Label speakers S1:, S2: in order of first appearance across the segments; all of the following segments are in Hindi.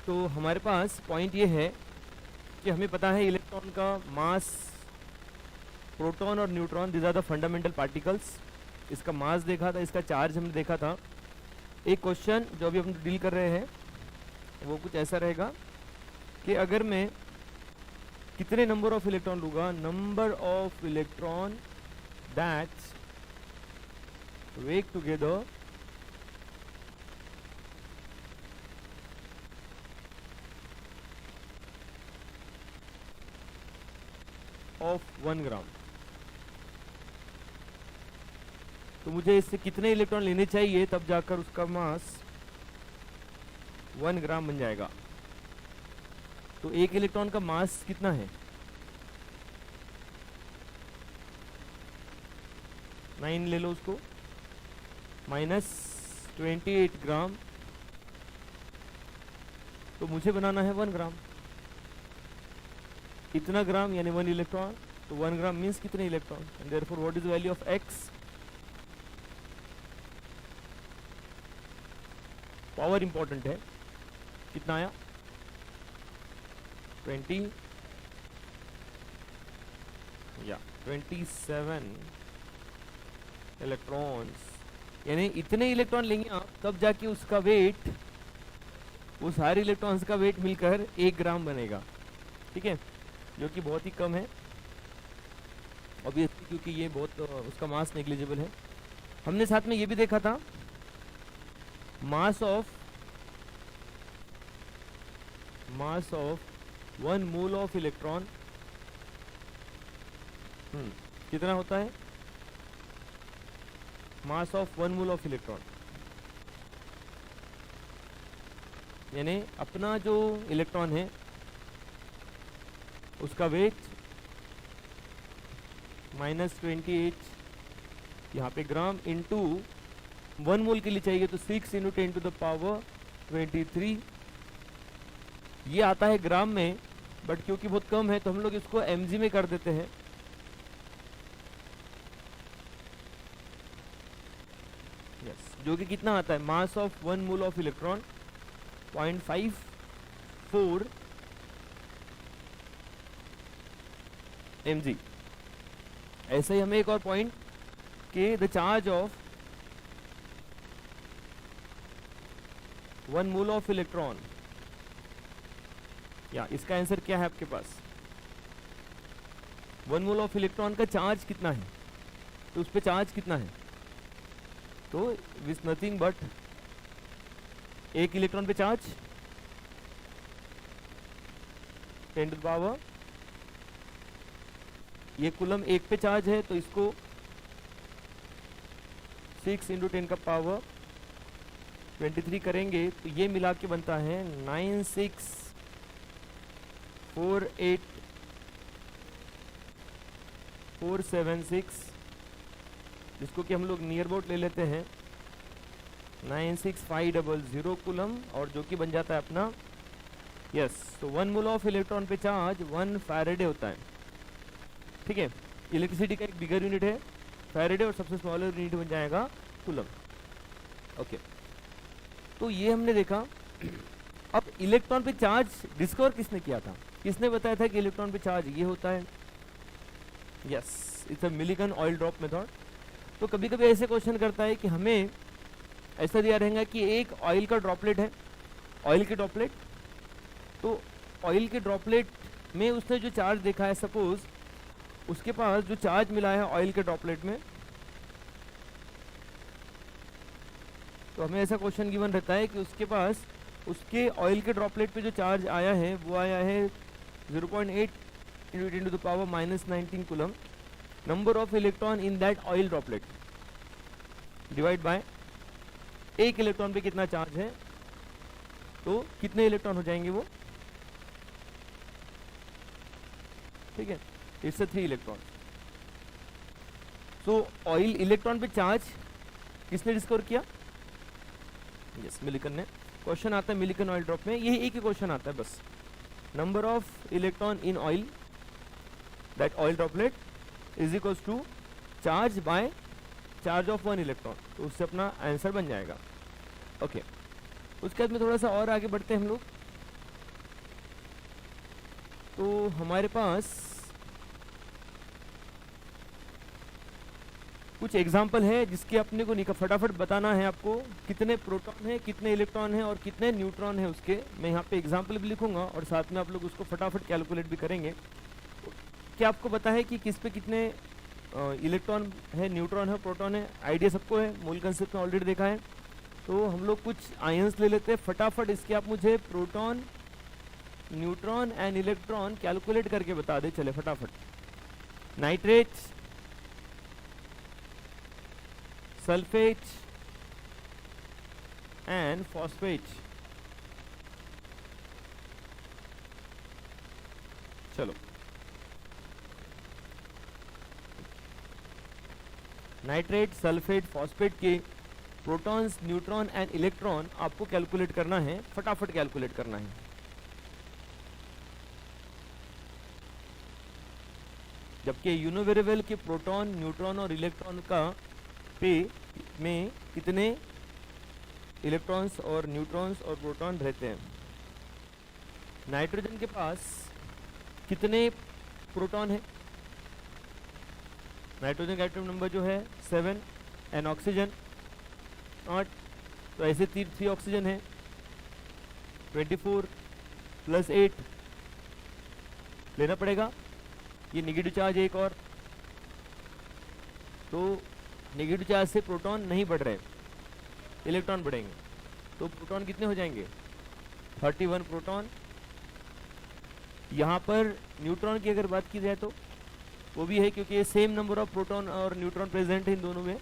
S1: तो हमारे पास पॉइंट ये है कि हमें पता है इलेक्ट्रॉन का मास, प्रोटॉन और neutron, this are the fundamental particles. इसका मास देखा था, इसका चार्ज हमने देखा था। एक क्वेश्चन जो अभी हम डील कर रहे हैं वो कुछ ऐसा रहेगा कि अगर मैं कितने नंबर ऑफ इलेक्ट्रॉन लूँगा, number of electron that wake together of 1 ग्राम। तो मुझे इससे कितने इलेक्ट्रॉन लेने चाहिए तब जाकर उसका मास 1 ग्राम बन जाएगा। तो एक इलेक्ट्रॉन का मास कितना है? 9 ले लो उसको, -28 ग्राम। तो मुझे बनाना है 1 ग्राम। इतना ग्राम यानी 1 इलेक्ट्रॉन, तो 1 ग्राम मीन्स कितने electron, and therefore what is value of x? Power important है। कितना आया? 20 या 27 इलेक्ट्रॉन्स। यानी इतने इलेक्ट्रॉन लेंगे आप तब जाके उसका वेट, वो सारे इलेक्ट्रॉन्स का वेट मिलकर 1 ग्राम बनेगा। ठीक है, जो कि बहुत ही कम है ऑब्वियसली, क्योंकि ये बहुत उसका मास नेग्लिजिबल है। हमने साथ में ये भी देखा था mass of 1 mole of electron कितना होता है? Mass of 1 mole of electron यानी अपना जो इलेक्ट्रॉन है उसका वेट -28 यहाँ पे ग्राम इंटू 1 मोल के लिए चाहिए तो 6 × 10⁻23। ये आता है ग्राम में, बट क्योंकि बहुत कम है तो हम लोग इसको mg में कर देते हैं। जो कि कितना आता है? Mass of 1 mole of electron 0.54 mg। ऐसे ही हमें एक और पॉइंट कि the charge of 1 mole of electron, या इसका आंसर क्या है आपके पास? 1 मोल ऑफ इलेक्ट्रॉन का चार्ज कितना है, तो उस पे चार्ज कितना है? तो विथ नथिंग बट एक इलेक्ट्रॉन पे चार्ज 10 टू द पावर, ये कूलम एक पे चार्ज है तो इसको 6 × 10⁻23 करेंगे तो ये मिला के बनता है 96476, जिसको कि हम लोग नियर अबाउट ले लेते हैं 96500 कूलम, और जो कि बन जाता है अपना तो 1 मोल ऑफ इलेक्ट्रॉन पे चार्ज 1 फैराडे होता है। ठीक है, इलेक्ट्रिसिटी का एक बिगर यूनिट है फैराडे और सबसे स्मॉलर यूनिट बन जाएगा कूलम। ओके, तो ये हमने देखा। अब इलेक्ट्रॉन पे चार्ज डिस्कवर किसने किया था? किसने बताया था कि इलेक्ट्रॉन पे चार्ज ये होता है? It's a Millikan oil drop method. तो कभी कभी ऐसे क्वेश्चन करता है कि हमें ऐसा दिया रहेगा कि एक ऑयल का ड्रॉपलेट है, ऑयल के ड्रॉपलेट, तो ऑयल के ड्रॉपलेट में उसने जो चार्ज देखा है, सपोज उसके पास जो चार्ज मिला है ऑयल के ड्रॉपलेट में, तो हमें ऐसा क्वेश्चन गिवन रहता है कि उसके पास उसके ऑयल के ड्रॉपलेट पे जो चार्ज आया है वो आया है 0.8 × 10⁻−19 coulomb. Number of electron in that oil droplet divide by एक इलेक्ट्रॉन पे कितना चार्ज है, तो कितने इलेक्ट्रॉन हो जाएंगे वो? ठीक है, it's 3 electron. So oil electron पे चार्ज किसने डिस्कवर किया? मिलिकन ने। क्वेश्चन आता है मिलिकन ऑयल ड्रॉप में, यही एक ही क्वेश्चन आता है बस, number of electron in oil that oil droplet is equals to charge by charge of 1 electron, तो उससे अपना आंसर बन जाएगा। ओके, उसके बाद में थोड़ा सा और आगे बढ़ते हैं हम लोग तो हमारे पास कुछ एग्जाम्पल है जिसके अपने को फटाफट बताना है आपको कितने प्रोटॉन है, कितने इलेक्ट्रॉन है और कितने न्यूट्रॉन है उसके। मैं यहाँ पे एग्जाम्पल भी लिखूंगा और साथ में आप लोग उसको फटाफट कैलकुलेट भी करेंगे। क्या आपको पता है कि किस पे कितने इलेक्ट्रॉन है, न्यूट्रॉन है, प्रोटॉन है? आइडिया सबको है, मूल कंसेप्ट में ऑलरेडी देखा है। तो हम लोग कुछ आयंस ले लेते हैं फटाफट। इसके आप मुझे proton, neutron and electron calculate करके बता दे, चले फटाफट। Nitrate, sulphate and phosphate. चलो, नाइट्रेट, सल्फेट, फॉस्फेट के प्रोटॉन्स, न्यूट्रॉन एंड इलेक्ट्रॉन आपको कैलकुलेट करना है, फटाफट कैलकुलेट करना है। जबकि यूनिवेरिएबल के प्रोटॉन, न्यूट्रॉन और इलेक्ट्रॉन का पे में कितने इलेक्ट्रॉन्स और न्यूट्रॉन्स और प्रोटॉन रहते हैं। नाइट्रोजन के पास कितने प्रोटॉन है? नाइट्रोजन का एटॉमिक नंबर जो है 7 एंड ऑक्सीजन 8, तो ऐसे 3 ऑक्सीजन है, 24 प्लस 8 लेना पड़ेगा। ये नेगेटिव चार्ज एक और, तो नेगेटिव चार्ज से प्रोटॉन नहीं बढ़ रहे, इलेक्ट्रॉन बढ़ेंगे। तो प्रोटॉन कितने हो जाएंगे? 31 प्रोटॉन। यहाँ पर न्यूट्रॉन की अगर बात की जाए तो वो भी है, क्योंकि ये सेम नंबर ऑफ प्रोटॉन और न्यूट्रॉन प्रेजेंट है इन दोनों में।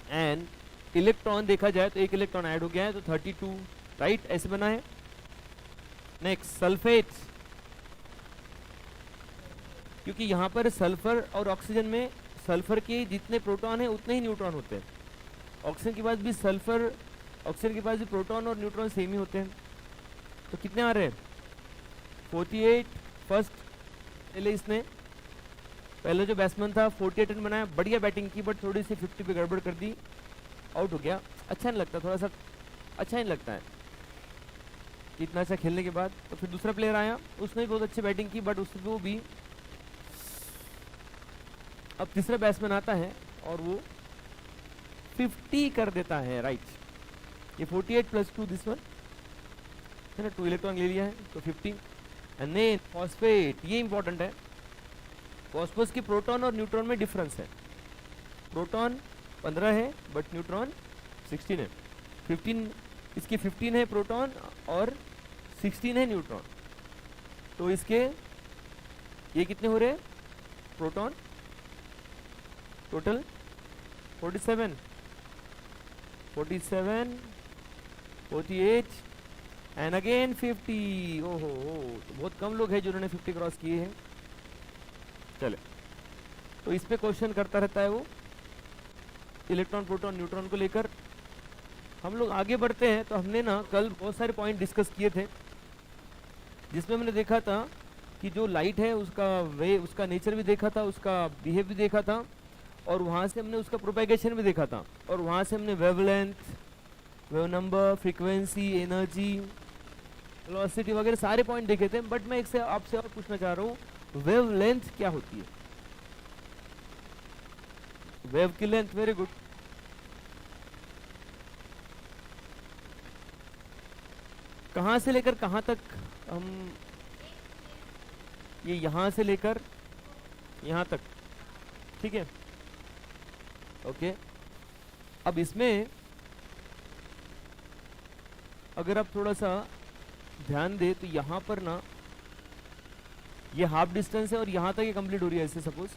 S1: एंड इलेक्ट्रॉन देखा जाए तो एक इलेक्ट्रॉन ऐड हो गया है, तो 32, राइट, ऐसे बना है। नेक्स्ट सल्फेट, क्योंकि यहाँ पर सल्फर और ऑक्सीजन में सल्फर के जितने प्रोटॉन है उतने ही न्यूट्रॉन होते हैं। ऑक्सीजन के पास भी सल्फर, ऑक्सीजन के पास भी प्रोटॉन और न्यूट्रॉन सेम ही होते हैं। तो कितने आ रहे हैं? 48 फर्स्ट पहले इसने, पहले जो बैट्समैन था 48 रन बनाया, बढ़िया बैटिंग की, बट थोड़ी सी 50 पे गड़बड़ कर दी, आउट हो गया। अच्छा नहीं लगता, थोड़ा सा अच्छा नहीं लगता है इतना अच्छा खेलने के बाद। तो फिर दूसरा प्लेयर आया, उसने भी बहुत अच्छी बैटिंग की, बट उससे वो भी, अब तीसरा बैट्समैन आता है और वो 50 कर देता है, राइट। ये 48 प्लस 2 दिस वन है ना, 2 इलेक्ट्रॉन ले लिया है तो 50। एंड देन फॉस्फेट, ये इंपॉर्टेंट है। फॉस्फोरस की प्रोटॉन और न्यूट्रॉन में डिफरेंस है। प्रोटॉन 15 है बट न्यूट्रॉन 16 है। 15 इसकी 15 है प्रोटॉन और 16 है न्यूट्रॉन। तो इसके ये कितने हो रहे हैं प्रोटॉन? Total 47, 48 and again 50। ओहो, तो बहुत कम लोग हैं जिन्होंने 50 क्रॉस किए हैं। चले, तो इस पे क्वेश्चन करता रहता है वो इलेक्ट्रॉन, प्रोटॉन, न्यूट्रॉन को लेकर। हम लोग आगे बढ़ते हैं। तो हमने ना कल बहुत सारे पॉइंट डिस्कस किए थे, जिसमें हमने देखा था कि जो लाइट है उसका नेचर भी देखा था, उसका बिहेव भी देखा था, और वहाँ से हमने उसका प्रोपेगेशन भी देखा था, और वहाँ से हमने wavelength, wave number, frequency, energy, velocity वगैरह सारे पॉइंट देखे थे। बट मैं एक से आपसे और पूछना चाह रहा हूँ, वेव लेंथ क्या होती है? वेव की लेंथ, वेरी गुड। कहाँ से लेकर कहाँ तक हम, ये यहाँ से लेकर यहाँ तक, ठीक है, ओके। अब इसमें अगर आप थोड़ा सा ध्यान दे तो यहाँ पर ना ये हाफ डिस्टेंस है और यहाँ तक ये कंप्लीट हो रही है ऐसे सपोज।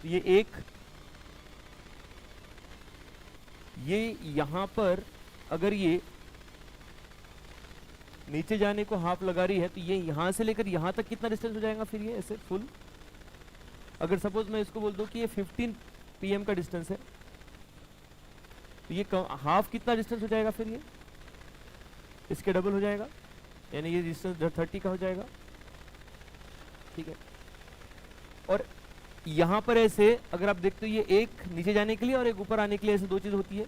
S1: तो ये एक, ये यहाँ पर अगर ये नीचे जाने को हाफ लगा रही है, तो ये यहाँ से लेकर यहाँ तक कितना डिस्टेंस हो जाएगा फिर ये ऐसे फुल? अगर सपोज मैं इसको बोल दूं कि ये 15 PM का डिस्टेंस है, तो ये हाफ कितना डिस्टेंस हो जाएगा फिर ये? इसके डबल हो जाएगा, यानी ये डिस्टेंस 30 का हो जाएगा, ठीक है। और यहाँ पर ऐसे अगर आप देखते हो, ये एक नीचे जाने के लिए और एक ऊपर आने के लिए, ऐसे दो चीज होती है।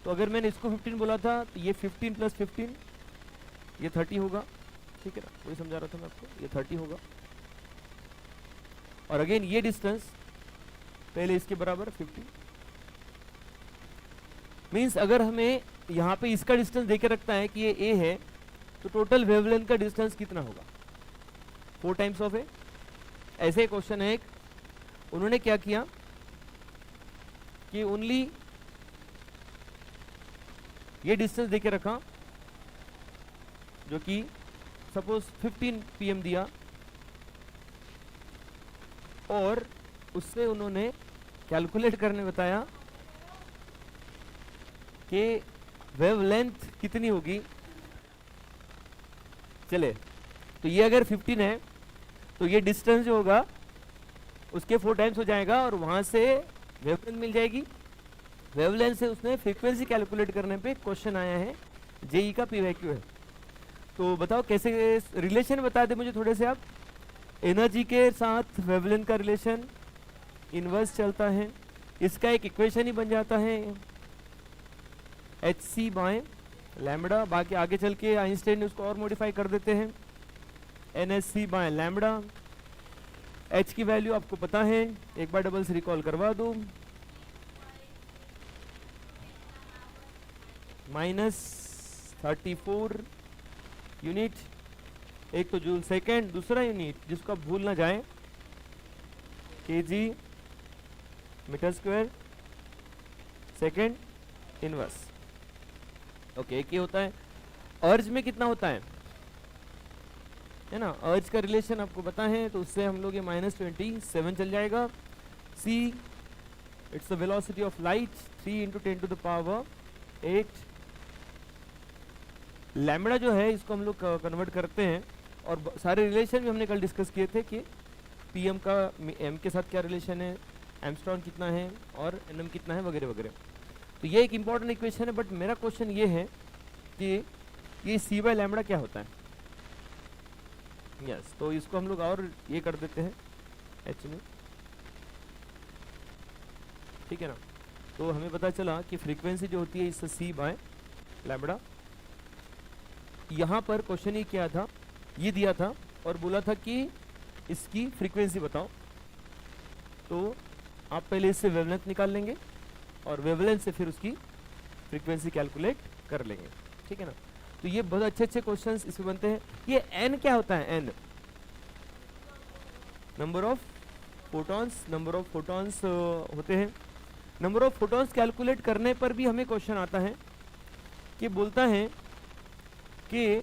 S1: तो अगर मैंने इसको 15 बोला था तो ये 15 प्लस 15 ये 30 होगा, ठीक है ना, वही समझा रहा था मैं आपको, ये 30 होगा। और अगेन ये डिस्टेंस पहले इसके बराबर 50 मीन्स अगर हमें यहाँ पे इसका डिस्टेंस देके रखता है कि ये ए है, तो टोटल वेवलेंथ का डिस्टेंस कितना होगा, 4 टाइम्स ऑफ ए। ऐसे क्वेश्चन है एक, उन्होंने क्या किया कि ओनली ये डिस्टेंस देके रखा, जो कि सपोज 15 pm दिया, और उससे उन्होंने कैलकुलेट करने बताया कि वेवलेंथ कितनी होगी। चले, तो ये अगर 15 है तो ये डिस्टेंस जो होगा उसके 4 टाइम्स हो जाएगा, और वहां से वेवलेंथ मिल जाएगी। वेवलेंथ से उसने फ्रीक्वेंसी कैलकुलेट करने पे क्वेश्चन आया है, जेई का पीवाईक्यू है। तो बताओ कैसे, रिलेशन बता दे मुझे थोड़े से आप। एनर्जी के साथ वेवलेंथ का रिलेशन इनवर्स चलता है, इसका एक इक्वेशन ही बन जाता है hc बाय लैम्बडा। बाकी आगे चल के आइंस्टाइन ने उसको और मॉडिफाई कर देते हैं, nsc बाय लैम्बडा। h की वैल्यू आपको पता है, एक बार डबल से रिकॉल करवा दो, -34 यूनिट। एक तो जूल सेकेंड, दूसरा यूनिट जिसको आप भूल ना जाए KG meter square second inverse. Okay, एक ये होता है। अर्ज में कितना होता है ना, अर्ज का रिलेशन आपको पता है, तो उससे हम लोग ये -27 चल जाएगा। See it's the velocity of light, 3 × 10⁸ lambda जो है इसको हम लोग कन्वर्ट करते हैं, और सारे रिलेशन भी हमने कल डिस्कस किए थे कि पीएम का एम के साथ क्या रिलेशन है, एमस्ट्रॉन कितना है और एनएम कितना है, वगैरह वगैरह। तो ये एक इंपॉर्टेंट इक्वेशन है, बट मेरा क्वेश्चन ये है कि ये सी बाय लैम्बडा क्या होता है। यस, तो इसको हम लोग और ये कर देते हैं एच में, ठीक है ना। तो हमें पता चला कि फ्रीक्वेंसी जो होती है इससे सी बाय लैम्बडा। यहाँ पर क्वेश्चन ही क्या था, ये दिया था और बोला था कि इसकी फ्रीक्वेंसी बताओ। तो आप पहले इससे वेवलेंथ निकाल लेंगे और वेवलेंथ से फिर उसकी फ्रीक्वेंसी कैलकुलेट कर लेंगे, ठीक है ना। तो ये बहुत अच्छे अच्छे क्वेश्चंस इसमें बनते हैं। ये एन क्या होता है, एन नंबर ऑफ फोटॉन्स होते हैं। नंबर ऑफ फोटॉन्स कैलकुलेट करने पर भी हमें क्वेश्चन आता है कि बोलता है कि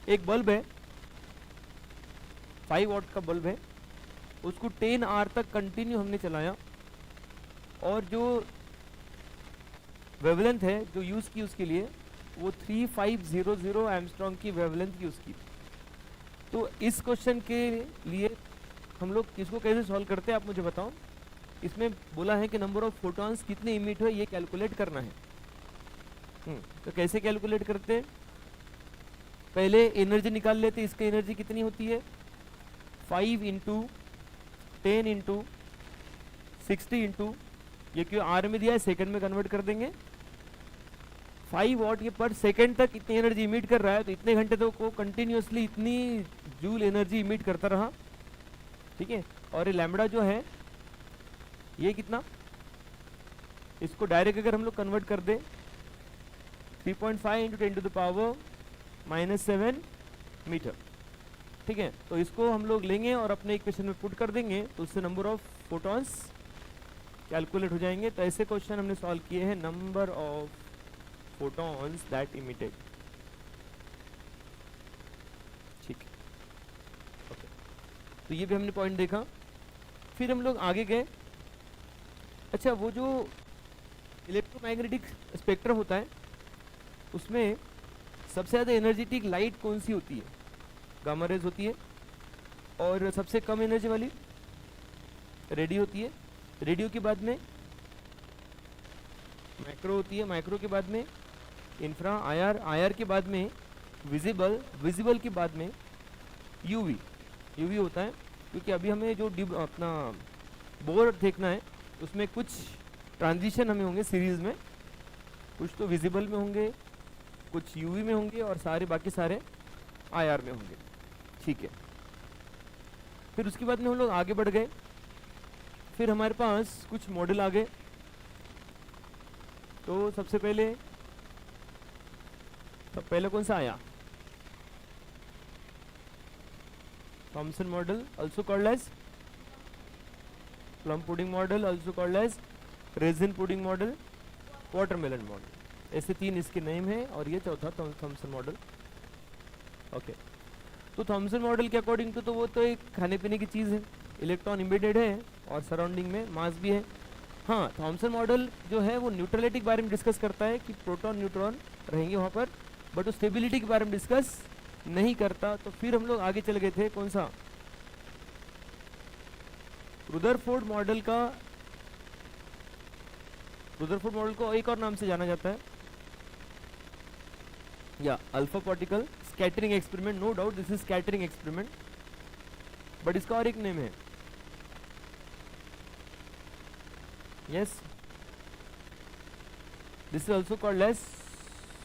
S1: एक बल्ब है, 5 वॉट का बल्ब है, उसको 10 आवर तक कंटिन्यू हमने चलाया, और जो वेवलेंथ है जो यूज़ की उसके लिए वो 3500 एमस्ट्रॉन्ग की वेवलेंथ यूज़ की। तो इस क्वेश्चन के लिए हम लोग इसको कैसे सॉल्व करते हैं आप मुझे बताओ। इसमें बोला है कि नंबर ऑफ फोटॉन्स कितने इमिट हुए ये कैलकुलेट करना है। तो कैसे कैलकुलेट करते हैं, पहले एनर्जी निकाल लेते हैं। इसकी एनर्जी कितनी होती है, 5 × 10 × 60 × ये क्यों आर में दिया है, सेकंड में कन्वर्ट कर देंगे। 5 वॉट ये पर सेकंड तक इतनी एनर्जी इमिट कर रहा है, तो इतने घंटे तो को कंटिन्यूसली इतनी जूल एनर्जी इमिट करता रहा, ठीक है। और ये लैम्बडा जो है ये कितना, इसको डायरेक्ट अगर हम लोग कन्वर्ट कर दें 3.5 × 10⁻⁻7 मीटर, ठीक है। तो इसको हम लोग लेंगे और अपने इक्वेशन में पुट कर देंगे, तो उससे नंबर ऑफ फोटॉन्स कैलकुलेट हो जाएंगे। तो ऐसे क्वेश्चन हमने सॉल्व किए हैं, number of photons that emitted, ठीक है, ओके। तो ये भी हमने पॉइंट देखा। फिर हम लोग आगे गए। अच्छा, वो जो इलेक्ट्रोमैग्नेटिक स्पेक्ट्रम होता है उसमें सबसे ज़्यादा एनर्जेटिक लाइट कौन सी होती है, गामा रेज होती है, और सबसे कम एनर्जी वाली रेडियो होती है। रेडियो के बाद में माइक्रो होती है, माइक्रो के बाद में इंफ्रा, आईआर, आईआर के बाद में विजिबल, विजिबल के बाद में यूवी, यूवी होता है। क्योंकि अभी हमें जो अपना बोर्ड देखना है उसमें कुछ ट्रांजिशन हमें होंगे सीरीज में, कुछ तो विजिबल में होंगे, कुछ यूवी में होंगे और सारे बाकी सारे आईआर में होंगे। ठीक है, फिर उसके बाद में हम लोग आगे बढ़ गए। फिर हमारे पास कुछ मॉडल आ गए। तो सबसे पहले कौन सा आया? Thompson model, also called as plum pudding model, also called as raisin pudding model, watermelon model। ऐसे 3 इसके नेम है और ये चौथा थॉमसन मॉडल। ओके, तो थॉमसन मॉडल के अकॉर्डिंग तो वो तो एक खाने पीने की चीज़ है, इलेक्ट्रॉन इम्बेडेड है और सराउंडिंग में मास भी है। हाँ, थॉमसन मॉडल जो है वो न्यूट्रलिटी के बारे में डिस्कस करता है कि प्रोटॉन न्यूट्रॉन रहेंगे वहाँ पर, बट वो स्टेबिलिटी के बारे में डिस्कस नहीं करता। तो फिर हम लोग आगे चले गए थे, कौन सा? रुदरफोर्ड मॉडल को एक और नाम से जाना जाता है, या alpha particle scattering experiment. No doubt this is scattering experiment, but इसका और एक नेम है। Yes, this is also called as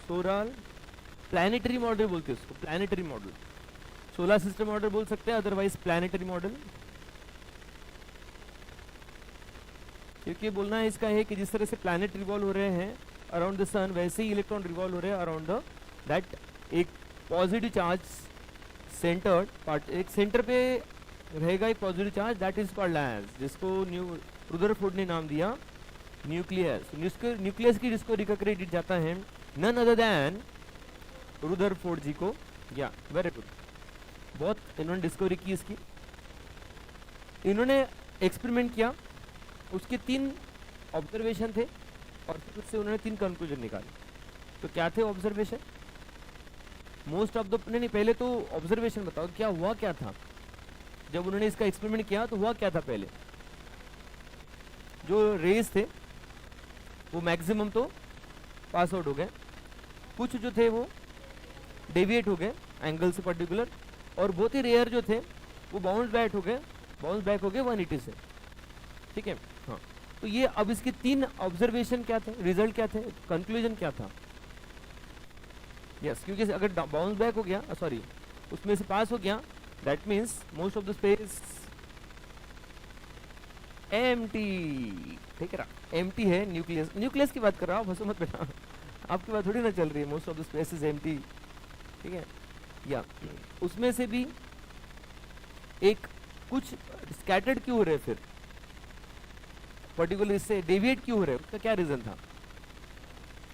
S1: solar planetary model बोलते हैं उसको, planetary model. Solar system model बोल सकते हैं, अदरवाइज प्लानिटरी मॉडल। क्योंकि बोलना है इसका है कि जिस तरह से प्लैनेट रिवॉल्व हो रहे हैं अराउंड द सन, वैसे ही इलेक्ट्रॉन रिवॉल्व हो रहे हैं अराउंड द दैट एक पॉजिटिव चार्ज सेंटर्ड पार्ट, एक सेंटर पे रहेगा एक positive charge, that is called as, जिसको रुदरफोर्ड ने नाम दिया न्यूक्लियस। न्यूक्लियस की जिसको रिकॉग्निट जाता है नन अदर देन रुदरफोर्ड जी को। या वेरी गुड, बहुत इन्होंने डिस्कवरी की इसकी। इन्होंने एक्सपेरिमेंट किया, उसके 3 ऑब्जर्वेशन थे और फिर उससे उन्होंने 3 कंक्लूजन निकाले। तो क्या थे ऑब्जर्वेशन? मोस्ट ऑफ द नहीं, पहले तो ऑब्जर्वेशन बताओ क्या हुआ, क्या था जब उन्होंने इसका एक्सपेरिमेंट किया, तो हुआ क्या था? पहले जो रेज थे वो मैक्सिमम तो पास आउट हो गए, कुछ जो थे वो डेविएट हो गए एंगल से पर्टिकुलर, और बहुत ही रेयर जो थे वो बाउंस बैक हो गए 180 से। ठीक है, हाँ। तो ये अब इसके 3 ऑब्जर्वेशन क्या थे, रिजल्ट क्या थे, कंक्लूजन क्या था? यस, क्योंकि अगर बाउंस बैक हो गया, सॉरी उसमें से पास हो गया, that means most of the space empty. ठीक है ना, एम्प्टी है न्यूक्लियस की बात कर रहा हूँ, हंसो मत बेटा, आपकी बात थोड़ी ना चल रही है। Most of the space is empty. ठीक है, या उसमें से भी एक कुछ स्कैटर्ड क्यों हो रहे, फिर पर्टिकुलर इससे डेविएट क्यों हो रहे, उसका क्या रीजन था?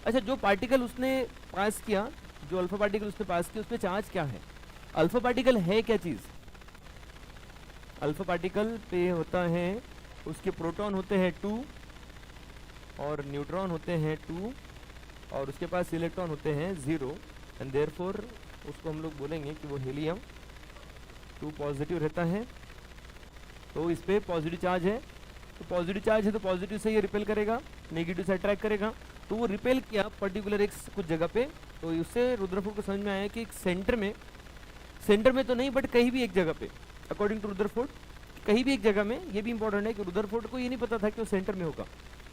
S1: अच्छा, जो पार्टिकल उसने पास किया, जो अल्फा पार्टिकल उसने पास किया, उसमें चार्ज क्या है? अल्फा पार्टिकल है क्या चीज? अल्फा पार्टिकल पे होता है, उसके प्रोटॉन होते हैं 2 और न्यूट्रॉन होते हैं 2 और उसके पास इलेक्ट्रॉन होते हैं 0, एंड देयरफॉर उसको हम लोग बोलेंगे कि वो हीलियम 2 पॉजिटिव रहता है। तो इस पे पॉजिटिव चार्ज है, तो पॉजिटिव चार्ज है तो पॉजिटिव से ये रिपेल करेगा, नेगेटिव से अट्रैक्ट करेगा। तो वो रिपेल किया पर्टिकुलर एक कुछ जगह पे, तो उससे रुदरफोर्ड को समझ में आया कि एक सेंटर में तो नहीं, बट कहीं भी एक जगह पे, अकॉर्डिंग टू रुदरफोर्ड कहीं भी एक जगह में। ये भी इंपॉर्टेंट है कि रुदरफोर्ड को ये नहीं पता था कि वो सेंटर में होगा,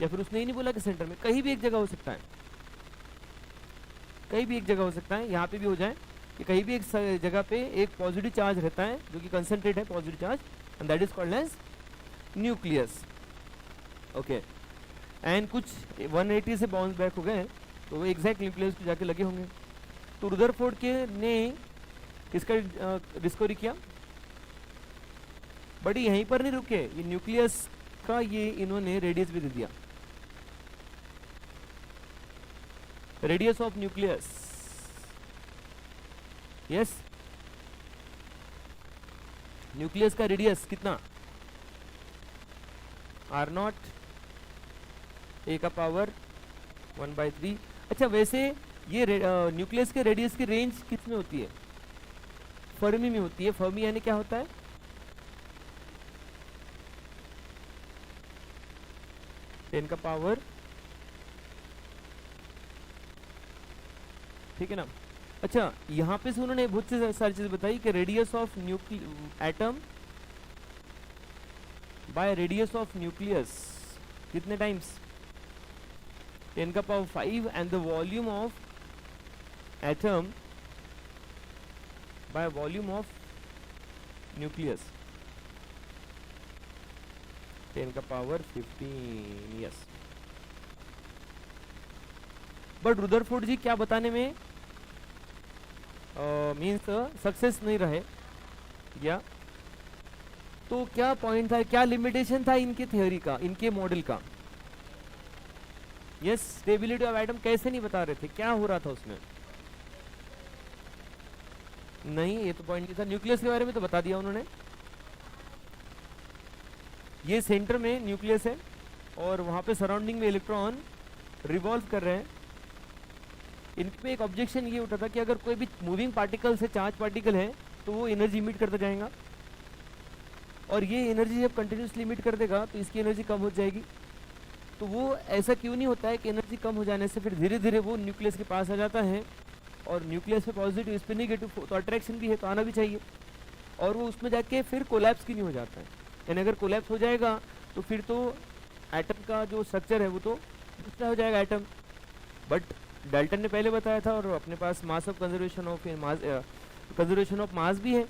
S1: या फिर उसने ये नहीं बोला कि सेंटर में, कहीं भी एक जगह हो सकता है, कहीं भी एक जगह हो सकता है। यहाँ पे भी हो जाए कि कहीं भी एक जगह पे एक पॉजिटिव चार्ज रहता है जो कि कंसंट्रेट है positive charge, and that is called as nucleus. Okay, and कुछ 180 से बाउंस बैक हो गए, तो वो एग्जैक्ट न्यूक्लियस पे जाके लगे होंगे। तो रुदरफोर्ड के ने किसका डिस्कवरी किया? बट यहीं पर नहीं रुके, ये न्यूक्लियस का ये इन्होंने रेडियस भी दे दिया, radius of nucleus. Yes, nucleus का रेडियस कितना? R0 a का पावर 1/3। अच्छा, वैसे ये न्यूक्लियस के रेडियस की रेंज कितनी होती है? फर्मी में होती है। फर्मी यानी क्या होता है? टेन का पावर, ठीक है ना। अच्छा, यहाँ पे से उन्होंने बहुत सी सारी चीज बताई कि radius of atom by radius of nucleus कितने टाइम्स? 10 का power 5 and the volume of atom by volume of nucleus 10 का पावर 15, यस। बट रुदरफोर्ड जी क्या बताने में मीन्स सक्सेस नहीं रहे या तो क्या पॉइंट था, क्या लिमिटेशन था इनके थ्योरी का, इनके मॉडल का? यस, स्टेबिलिटी ऑफ एटम कैसे नहीं बता रहे थे, क्या हो रहा था उसमें? नहीं, ये तो पॉइंट नहीं था। न्यूक्लियस के बारे में तो बता दिया उन्होंने। ये सेंटर में न्यूक्लियस है और वहां पे सराउंडिंग में इलेक्ट्रॉन रिवॉल्व कर रहे हैं। इनमें एक ऑब्जेक्शन ये उठा था कि अगर कोई भी मूविंग पार्टिकल से चार्ज पार्टिकल है तो वो एनर्जी इमिट करता जाएगा, और ये एनर्जी जब कंटिन्यूसली इमिट कर देगा तो इसकी एनर्जी कम हो जाएगी। तो वो ऐसा क्यों नहीं होता है कि एनर्जी कम हो जाने से फिर धीरे धीरे वो न्यूक्लियस के पास आ जाता है, और न्यूक्लियस पे पॉजिटिव, इस पे नेगेटिव, तो अट्रैक्शन भी है तो आना भी चाहिए, और वो उसमें जाके फिर कोलैप्स क्यों नहीं हो जाता है? यानी अगर कोलैप्स हो जाएगा तो फिर तो एटम का जो स्ट्रक्चर है वो तो दूसरा हो जाएगा एटम। बट डाल्टन ने पहले बताया था, और अपने पास mass of conservation of mass भी है,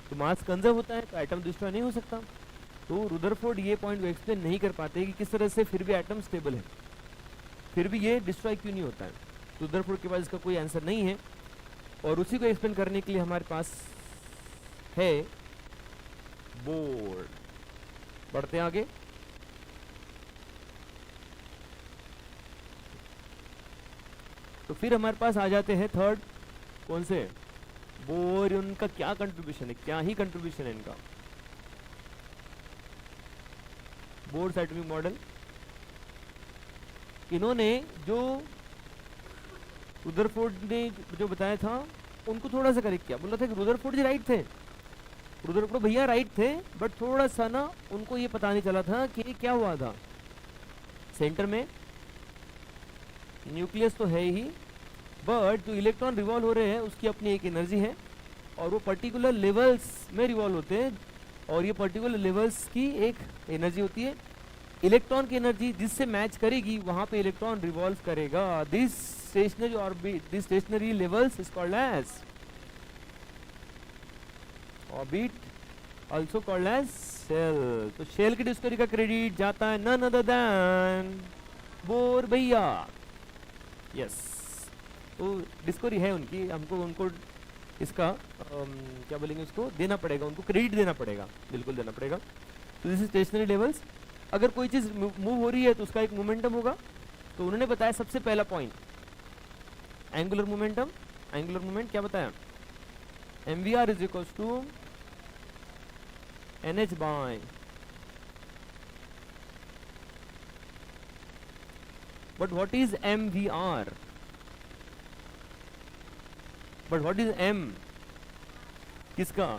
S1: तो मास कंजर्व होता है तो एटम डिस्ट्रॉय नहीं हो सकता। तो रुदरफोर्ड ये पॉइंट एक्सप्लेन नहीं कर पाते कि किस तरह से फिर भी एटम स्टेबल है, फिर भी ये डिस्ट्रॉय क्यों नहीं होता है। रुदरफोर्ड के पास इसका कोई आंसर नहीं है, और उसी को एक्सप्लेन करने के लिए हमारे पास है बोर। बढ़ते हैं आगे। तो फिर हमारे पास आ जाते हैं थर्ड, कौन से? बोर। उनका क्या कंट्रीब्यूशन है, क्या ही कंट्रीब्यूशन है इनका। बोर्स एटॉमिक मॉडल, इन्होंने जो रुदरफोर्ड ने जो बताया था उनको थोड़ा सा करेक्ट किया। बोला था कि रुदरफोर्ड जी राइट थे, रुदरफोर्ड भैया राइट थे, बट थोड़ा सा ना उनको ये पता नहीं चला था कि क्या हुआ था। सेंटर में न्यूक्लियस तो है ही, बट जो इलेक्ट्रॉन रिवॉल्व हो रहे हैं उसकी अपनी एक एनर्जी है, और वो पर्टिकुलर लेवल्स में रिवॉल्व होते हैं, और ये पर्टिकुलर लेवल्स की एक एनर्जी होती है। इलेक्ट्रॉन की एनर्जी जिससे मैच करेगी वहां पे इलेक्ट्रॉन रिवॉल्व करेगा। This stationary orbit, this stationary levels is called as orbit, also called as shell. तो शेल की डिस्कवरी का क्रेडिट जाता है नन अदर देन बोर भैया। यस, तो डिस्कवरी है उनकी, हमको उनको इसका क्या बोलेंगे, उसको देना पड़ेगा, उनको क्रेडिट देना पड़ेगा, बिल्कुल देना पड़ेगा। तो दिस स्टेशनरी लेवल्स, अगर कोई चीज मूव हो रही है तो उसका एक मोमेंटम होगा। तो उन्होंने बताया सबसे पहला point angular momentum. Angular moment क्या बताया? mvr is equals to nh by but what is mvr, but what is m किसका?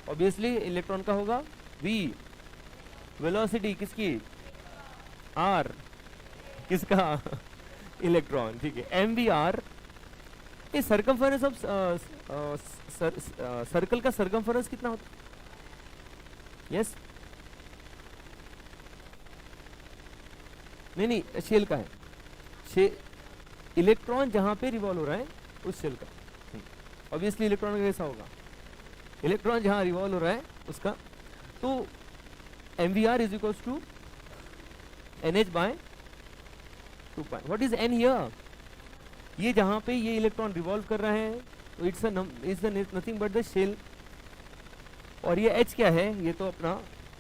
S1: ऑब्वियसली इलेक्ट्रॉन का होगा। v वेलोसिटी किसकी? r किसका? इलेक्ट्रॉन, ठीक है। mvr ये सर्कमफरेंस ऑफ सर्कल का सर्कमफरेंस कितना होता है? यस, नहीं शेल का है। इलेक्ट्रॉन जहां पे रिवॉल्व हो रहा है उस शेल का, ऑब्वियसली इलेक्ट्रॉन का कैसा होगा? इलेक्ट्रॉन जहां रिवॉल्व हो रहा है उसका। तो mvr is equals to nh by 2 pi. What is n here? ये जहां पे ये इलेक्ट्रॉन रिवॉल्व कर रहा है तो it's nothing but the shell, और ये h क्या है? ये तो अपना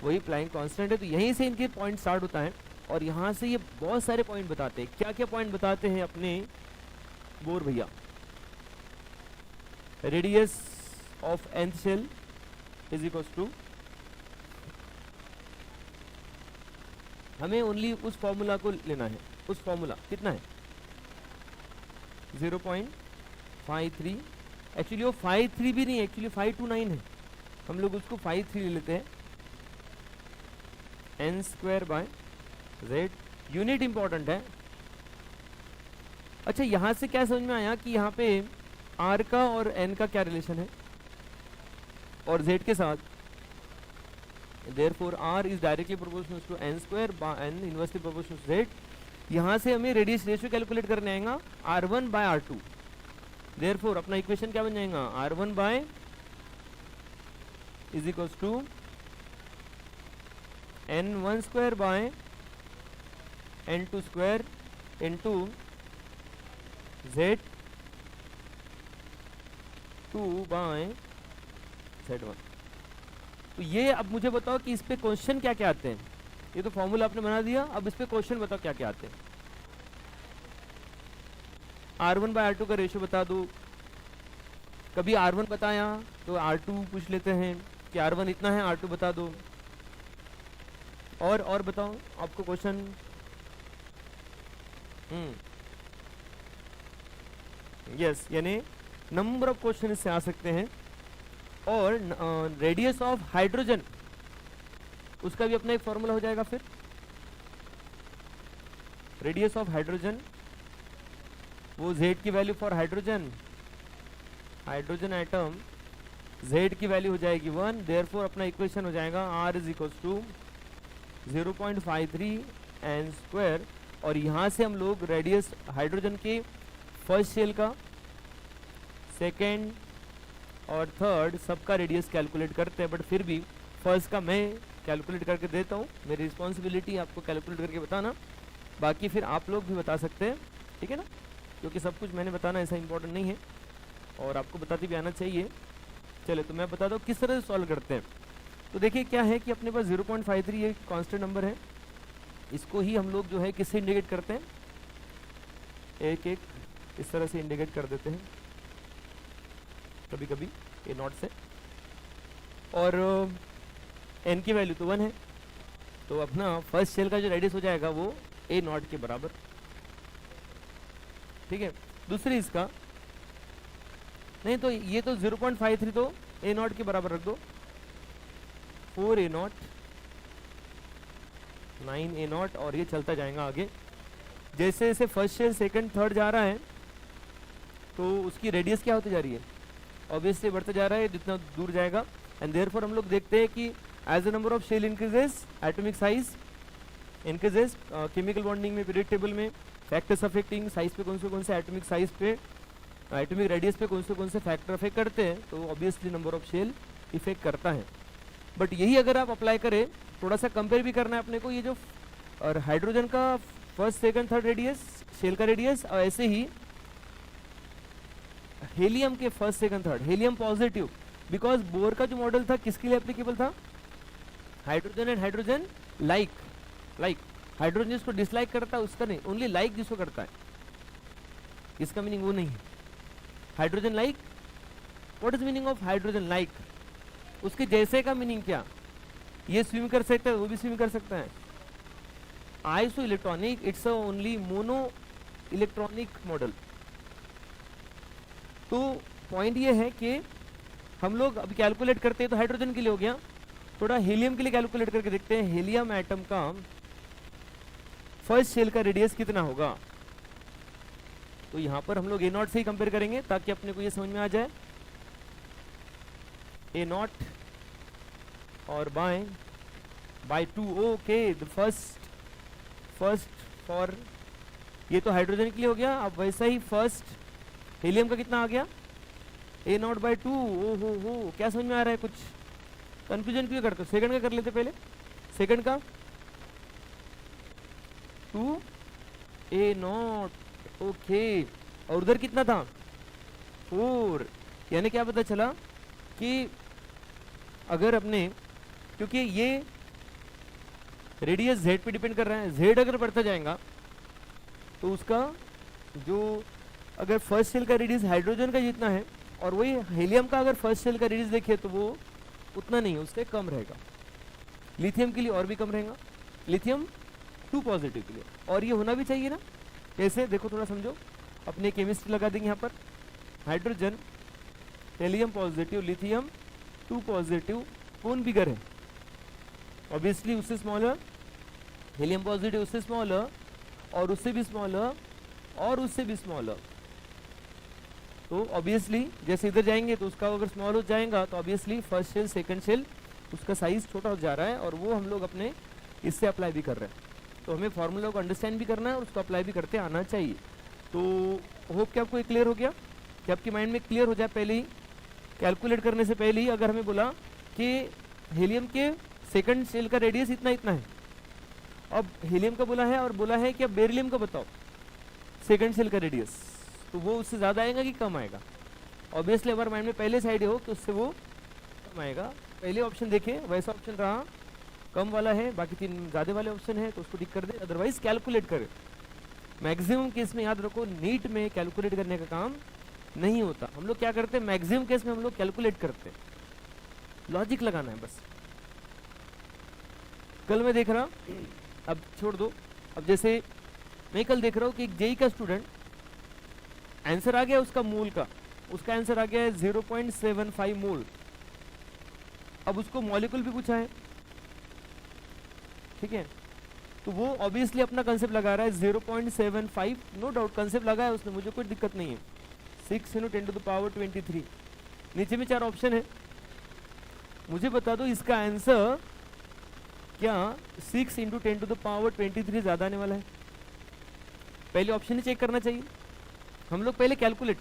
S1: वही प्लाइंग कांस्टेंट है। तो यहीं से इनके पॉइंट स्टार्ट होता है, और यहाँ से ये बहुत सारे पॉइंट बताते हैं। क्या क्या पॉइंट बताते हैं अपने बोर भैया? Radius of nth shell is equals to, हमें ओनली उस फॉर्मूला को लेना है। उस फॉर्मूला कितना है? 0.53। एक्चुअली वो 53 भी नहीं, एक्चुअली 529 है, हम लोग उसको 53 ले लेते हैं। n square by z, unit important है। अच्छा, यहां से क्या समझ में आया कि यहाँ पे r का और n का क्या रिलेशन है, और z के साथ? therefore r is directly proportional to n square by n inversely proportional to z, यहाँ से हमें रेडियस रेशियो कैलकुलेट करने आएगा R1 बाय R2। देयरफॉर अपना इक्वेशन क्या बन जाएगा, R1 by is equals to N1 square by N2 square into Z2 by Z1। तो ये अब मुझे बताओ कि इस पे क्वेश्चन क्या क्या आते हैं। ये तो फॉर्मूला आपने बना दिया, अब इस पे क्वेश्चन बताओ क्या क्या आते हैं। R1 बाय R2 का रेशियो बता दो। कभी R1 बताया तो R2 पूछ लेते हैं कि R1 इतना है, R2 बता दो। और बताओ आपको क्वेश्चन। यस, यानी नंबर ऑफ क्वेश्चन इससे आ सकते हैं। और रेडियस ऑफ हाइड्रोजन, उसका भी अपना एक फॉर्मूला हो जाएगा। फिर रेडियस ऑफ हाइड्रोजन, वो Z की value for hydrogen atom, Z की वैल्यू हो जाएगी 1। देयरफॉर अपना इक्वेशन हो जाएगा R is equals to 0.53 n square. और यहाँ से हम लोग रेडियस हाइड्रोजन के फर्स्ट शेल का, सेकेंड और थर्ड सबका रेडियस कैलकुलेट करते हैं, बट फिर भी फर्स्ट का मैं कैलकुलेट करके देता हूँ। मेरी रिस्पॉन्सिबिलिटी आपको कैलकुलेट करके बताना, बाकी फिर आप लोग भी बता सकते हैं, ठीक है ना, क्योंकि सब कुछ मैंने बताना ऐसा इंपॉर्टेंट नहीं है और आपको बताते भी आना चाहिए। चले तो मैं बताता हूँ किस तरह से सॉल्व करते हैं। तो देखिए क्या है कि अपने पास 0.53 ये कांस्टेंट नंबर है, इसको ही हम लोग जो है किससे इंडिकेट करते हैं, एक एक इस तरह से इंडिकेट कर देते हैं, कभी कभी A0 से। और n की वैल्यू तो 1 है, तो अपना फर्स्ट शेल का जो रेडियस हो जाएगा वो A0 के बराबर, ठीक है। दूसरी इसका नहीं, तो ये तो 0.53 तो A0 के बराबर रख दो, 4 A0 9 A0, और ये चलता जाएगा आगे। जैसे जैसे फर्स्ट शेल सेकंड थर्ड जा रहा है तो उसकी रेडियस क्या होती जा रही है, ऑब्वियसली बढ़ते जा रहा है जितना दूर जाएगा। एंड देयरफॉर हम लोग देखते हैं कि as the number of shell increases atomic size increases. Chemical bonding में, पीरियड में फैक्टर्स अफेक्टिंग साइज पे कौन से एटॉमिक साइज पे, एटॉमिक रेडियस पे कौन से फैक्टर अफेक्ट करते हैं, तो obviously number of shell effect करता है। बट यही अगर आप अप्लाई करें, थोड़ा सा कंपेयर भी करना है अपने को, ये जो और हाइड्रोजन का first second third radius shell का रेडियस, और ऐसे ही हेलियम के first second third, helium positive, because Bohr का जो मॉडल था किसके लिए एप्लीकेबल था, hydrogen and hydrogen like. Hydrogen जिसको डिसलाइक करता है उसका नहीं, ओनली लाइक जिसको करता है, इसका मीनिंग वो नहीं है। Hydrogen like, what is meaning of hydrogen like, उसके जैसे का मीनिंग क्या, ये स्विम कर सकता है वो भी स्विम कर सकता है। Iso electronic, it's only mono electronic model. तो पॉइंट ये है कि हम लोग अभी कैलकुलेट करते हैं, तो हाइड्रोजन के लिए हो गया, थोड़ा हीलियम के लिए कैलकुलेट करके देखते हैं। हीलियम एटम का फर्स्ट शेल का रेडियस कितना होगा, तो यहाँ पर हम लोग A0 से ही कंपेयर करेंगे ताकि अपने को ये समझ में आ जाए। A0 और by 2, okay. The first for, ये तो हाइड्रोजन के लिए हो गया। अब वैसा ही फर्स्ट हीलियम का कितना आ गया, A0 बाय 2। ओ हो, क्या समझ में आ रहा है, कुछ कंफ्यूजन क्यों करते हो? सेकंड का कर लेते पहले, सेकंड का 2 A0, ओके। और उधर कितना था, 4। यानी क्या पता चला कि अगर अपने, क्योंकि ये रेडियस Z पे डिपेंड कर रहा है, Z अगर बढ़ता जाएगा तो उसका जो, अगर फर्स्ट सेल का रेडियस हाइड्रोजन का जितना है और वही हीलियम का अगर फर्स्ट सेल का रेडियस देखे तो वो उतना नहीं है, उससे कम रहेगा। लिथियम के लिए और भी कम रहेगा, लिथियम 2 पॉजिटिव के लिए, और ये होना भी चाहिए ना। कैसे देखो, थोड़ा समझो, अपने केमिस्ट्री लगा देंगे यहाँ पर, hydrogen helium positive, lithium 2 positive, कौन बिगर है, ऑब्वियसली उससे स्मॉलर, हीलियम पॉजिटिव उससे स्मॉलर, और उससे भी स्मॉलर, और उससे भी स्मॉलर। तो ऑब्वियसली जैसे इधर जाएंगे तो उसका अगर स्मॉल हो जाएगा तो obviously first shell second shell उसका साइज छोटा हो जा रहा है, और वो हम लोग अपने इससे अप्लाई भी कर रहे हैं। तो हमें फार्मूला को अंडरस्टैंड भी करना है और उसको अप्लाई भी करते आना चाहिए। तो होप कि आपको ये क्लियर हो गया, कि आपके माइंड में क्लियर हो जाए पहले ही, कैलकुलेट करने से पहले ही अगर हमें बोला कि हीलियम के सेकंड शेल का रेडियस इतना इतना है, अब हीलियम का बोला है और बोला है कि अब बेरिलियम का बताओ सेकंड शेल का रेडियस, तो वो उससे ज़्यादा आएगा कि कम आएगा? ऑब्वियसली हमारे माइंड में पहले से आइडिया हो तो उससे वो कम आएगा। पहले ऑप्शन देखें, वैसा ऑप्शन रहा कम वाला है, बाकी 3 ज़्यादा वाले ऑप्शन है तो उसको टिक कर दे, अदरवाइज कैलकुलेट करें। मैक्सिमम केस में याद रखो, नीट में कैलकुलेट करने का काम नहीं होता। हम लोग क्या करते हैं, मैक्सिमम केस में हम लोग कैलकुलेट करते हैं, लॉजिक लगाना है बस। कल मैं देख रहा, अब छोड़ दो, अब जैसे मैं कल देख रहा हूँ कि एक जेई का स्टूडेंट आंसर आ गया उसका मूल का, उसका आंसर आ गया है 0.75 मोल। अब उसको मॉलिक्यूल भी पूछा है, ठीक है, तो वो ऑब्वियसली अपना कंसेप्ट लगा रहा है 0.75, नो डाउट कंसेप्ट लगाया उसने, मुझे कोई दिक्कत नहीं है। 6 × 10⁻23, नीचे में 4 ऑप्शन है, मुझे बता दो इसका आंसर क्या 6 × 10⁻23 ज्यादा आने वाला है? पहले ऑप्शन ही चेक करना चाहिए। हम लोग पहले कैलकुलेट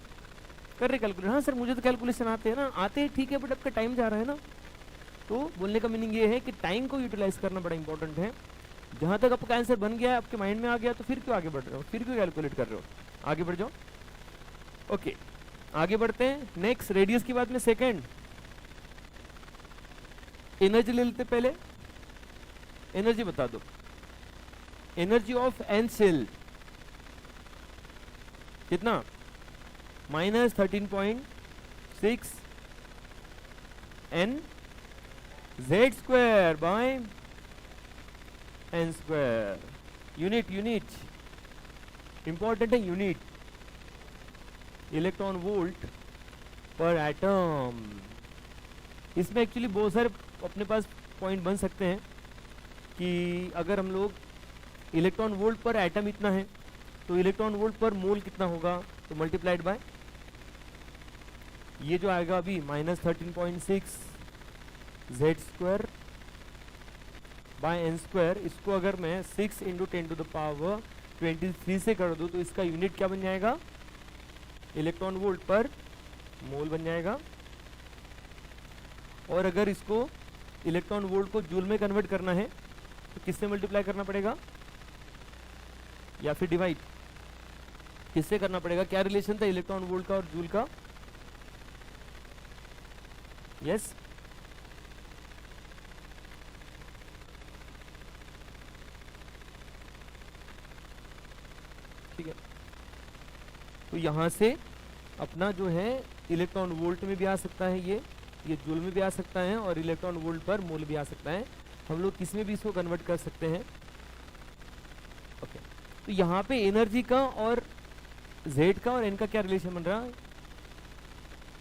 S1: कर रहे, कैलकुलेट, हाँ सर मुझे तो कैलकुलेशन आते हैं ना, आते हैं ठीक है, बट आपका टाइम जा रहा है ना। तो बोलने का मीनिंग ये है कि टाइम को यूटिलाइज करना बड़ा इंपॉर्टेंट है। जहाँ तक आपका आंसर बन गया है, आपके माइंड में आ गया, तो फिर क्यों आगे बढ़ रहे हो, फिर क्यों कैलकुलेट कर रहे हो, आगे बढ़ जाओ। ओके आगे बढ़ते हैं। नेक्स्ट रेडियस की बात में सेकंड एनर्जी ले लेते, पहले एनर्जी बता दो। एनर्जी ऑफ एन सेल कितना, -13.6 n z² by n²। Unit important है, यूनिट इलेक्ट्रॉन वोल्ट पर एटम। इसमें एक्चुअली बहुत सारे अपने पास पॉइंट बन सकते हैं कि अगर हम लोग इलेक्ट्रॉन वोल्ट पर एटम इतना है तो इलेक्ट्रॉन वोल्ट पर मोल कितना होगा, तो मल्टीप्लाइड बाय ये जो आएगा अभी -13.6 z² बाय n²। इसको अगर मैं 6 × 10⁻23 से कर दूं तो इसका यूनिट क्या बन जाएगा, इलेक्ट्रॉन वोल्ट पर मोल बन जाएगा। और अगर इसको इलेक्ट्रॉन वोल्ट को जूल में कन्वर्ट करना है तो किससे मल्टीप्लाई करना पड़ेगा, या फिर डिवाइड किससे करना पड़ेगा? क्या रिलेशन था इलेक्ट्रॉन वोल्ट का और जूल का? यस ठीक है, तो यहां से अपना जो है इलेक्ट्रॉन वोल्ट में भी आ सकता है, ये जूल में भी आ सकता है, और इलेक्ट्रॉन वोल्ट पर मोल भी आ सकता है। हम लोग किस में भी इसको कन्वर्ट कर सकते हैं। ओके तो यहाँ पे एनर्जी का और Z का और N का क्या रिलेशन बन रहा है?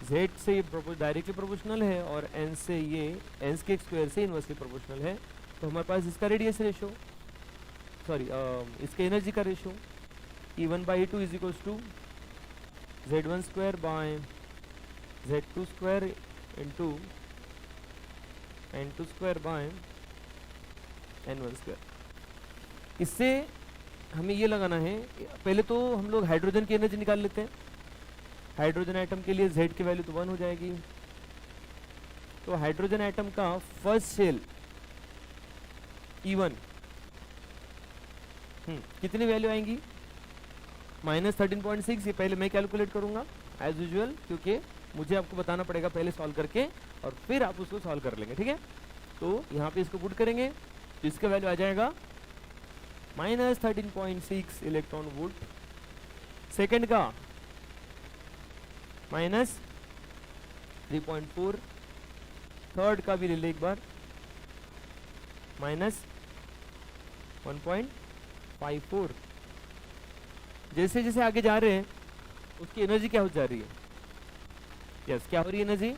S1: Z से ये डायरेक्टली प्रोपोर्शनल है और N से ये n के स्क्वायर से इनवर्सली प्रोपोर्शनल है। तो हमारे पास इसका रेडियस रेशो, सॉरी इसके एनर्जी का ratio E1/E2 is equals to Z1² by Z2² into N2² by N1²। इससे हमें ये लगाना है, पहले तो हम लोग हाइड्रोजन की एनर्जी निकाल लेते हैं। हाइड्रोजन एटम के लिए Z की वैल्यू तो 1 हो जाएगी। तो हाइड्रोजन एटम का फर्स्ट शेल E1 कितनी वैल्यू आएंगी, -13.6। ये पहले मैं कैलकुलेट करूंगा एज यूजुअल, क्योंकि मुझे आपको बताना पड़ेगा पहले सॉल्व करके और फिर आप उसको सॉल्व कर लेंगे, ठीक है। तो यहाँ पे इसको पुट करेंगे तो इसका वैल्यू आ जाएगा -13.6 इलेक्ट्रॉन वोल्ट। सेकंड का -3.4, थर्ड का भी ले ले एक बार -1.54। जैसे जैसे आगे जा रहे हैं उसकी एनर्जी क्या हो जा रही है, यस क्या हो रही है एनर्जी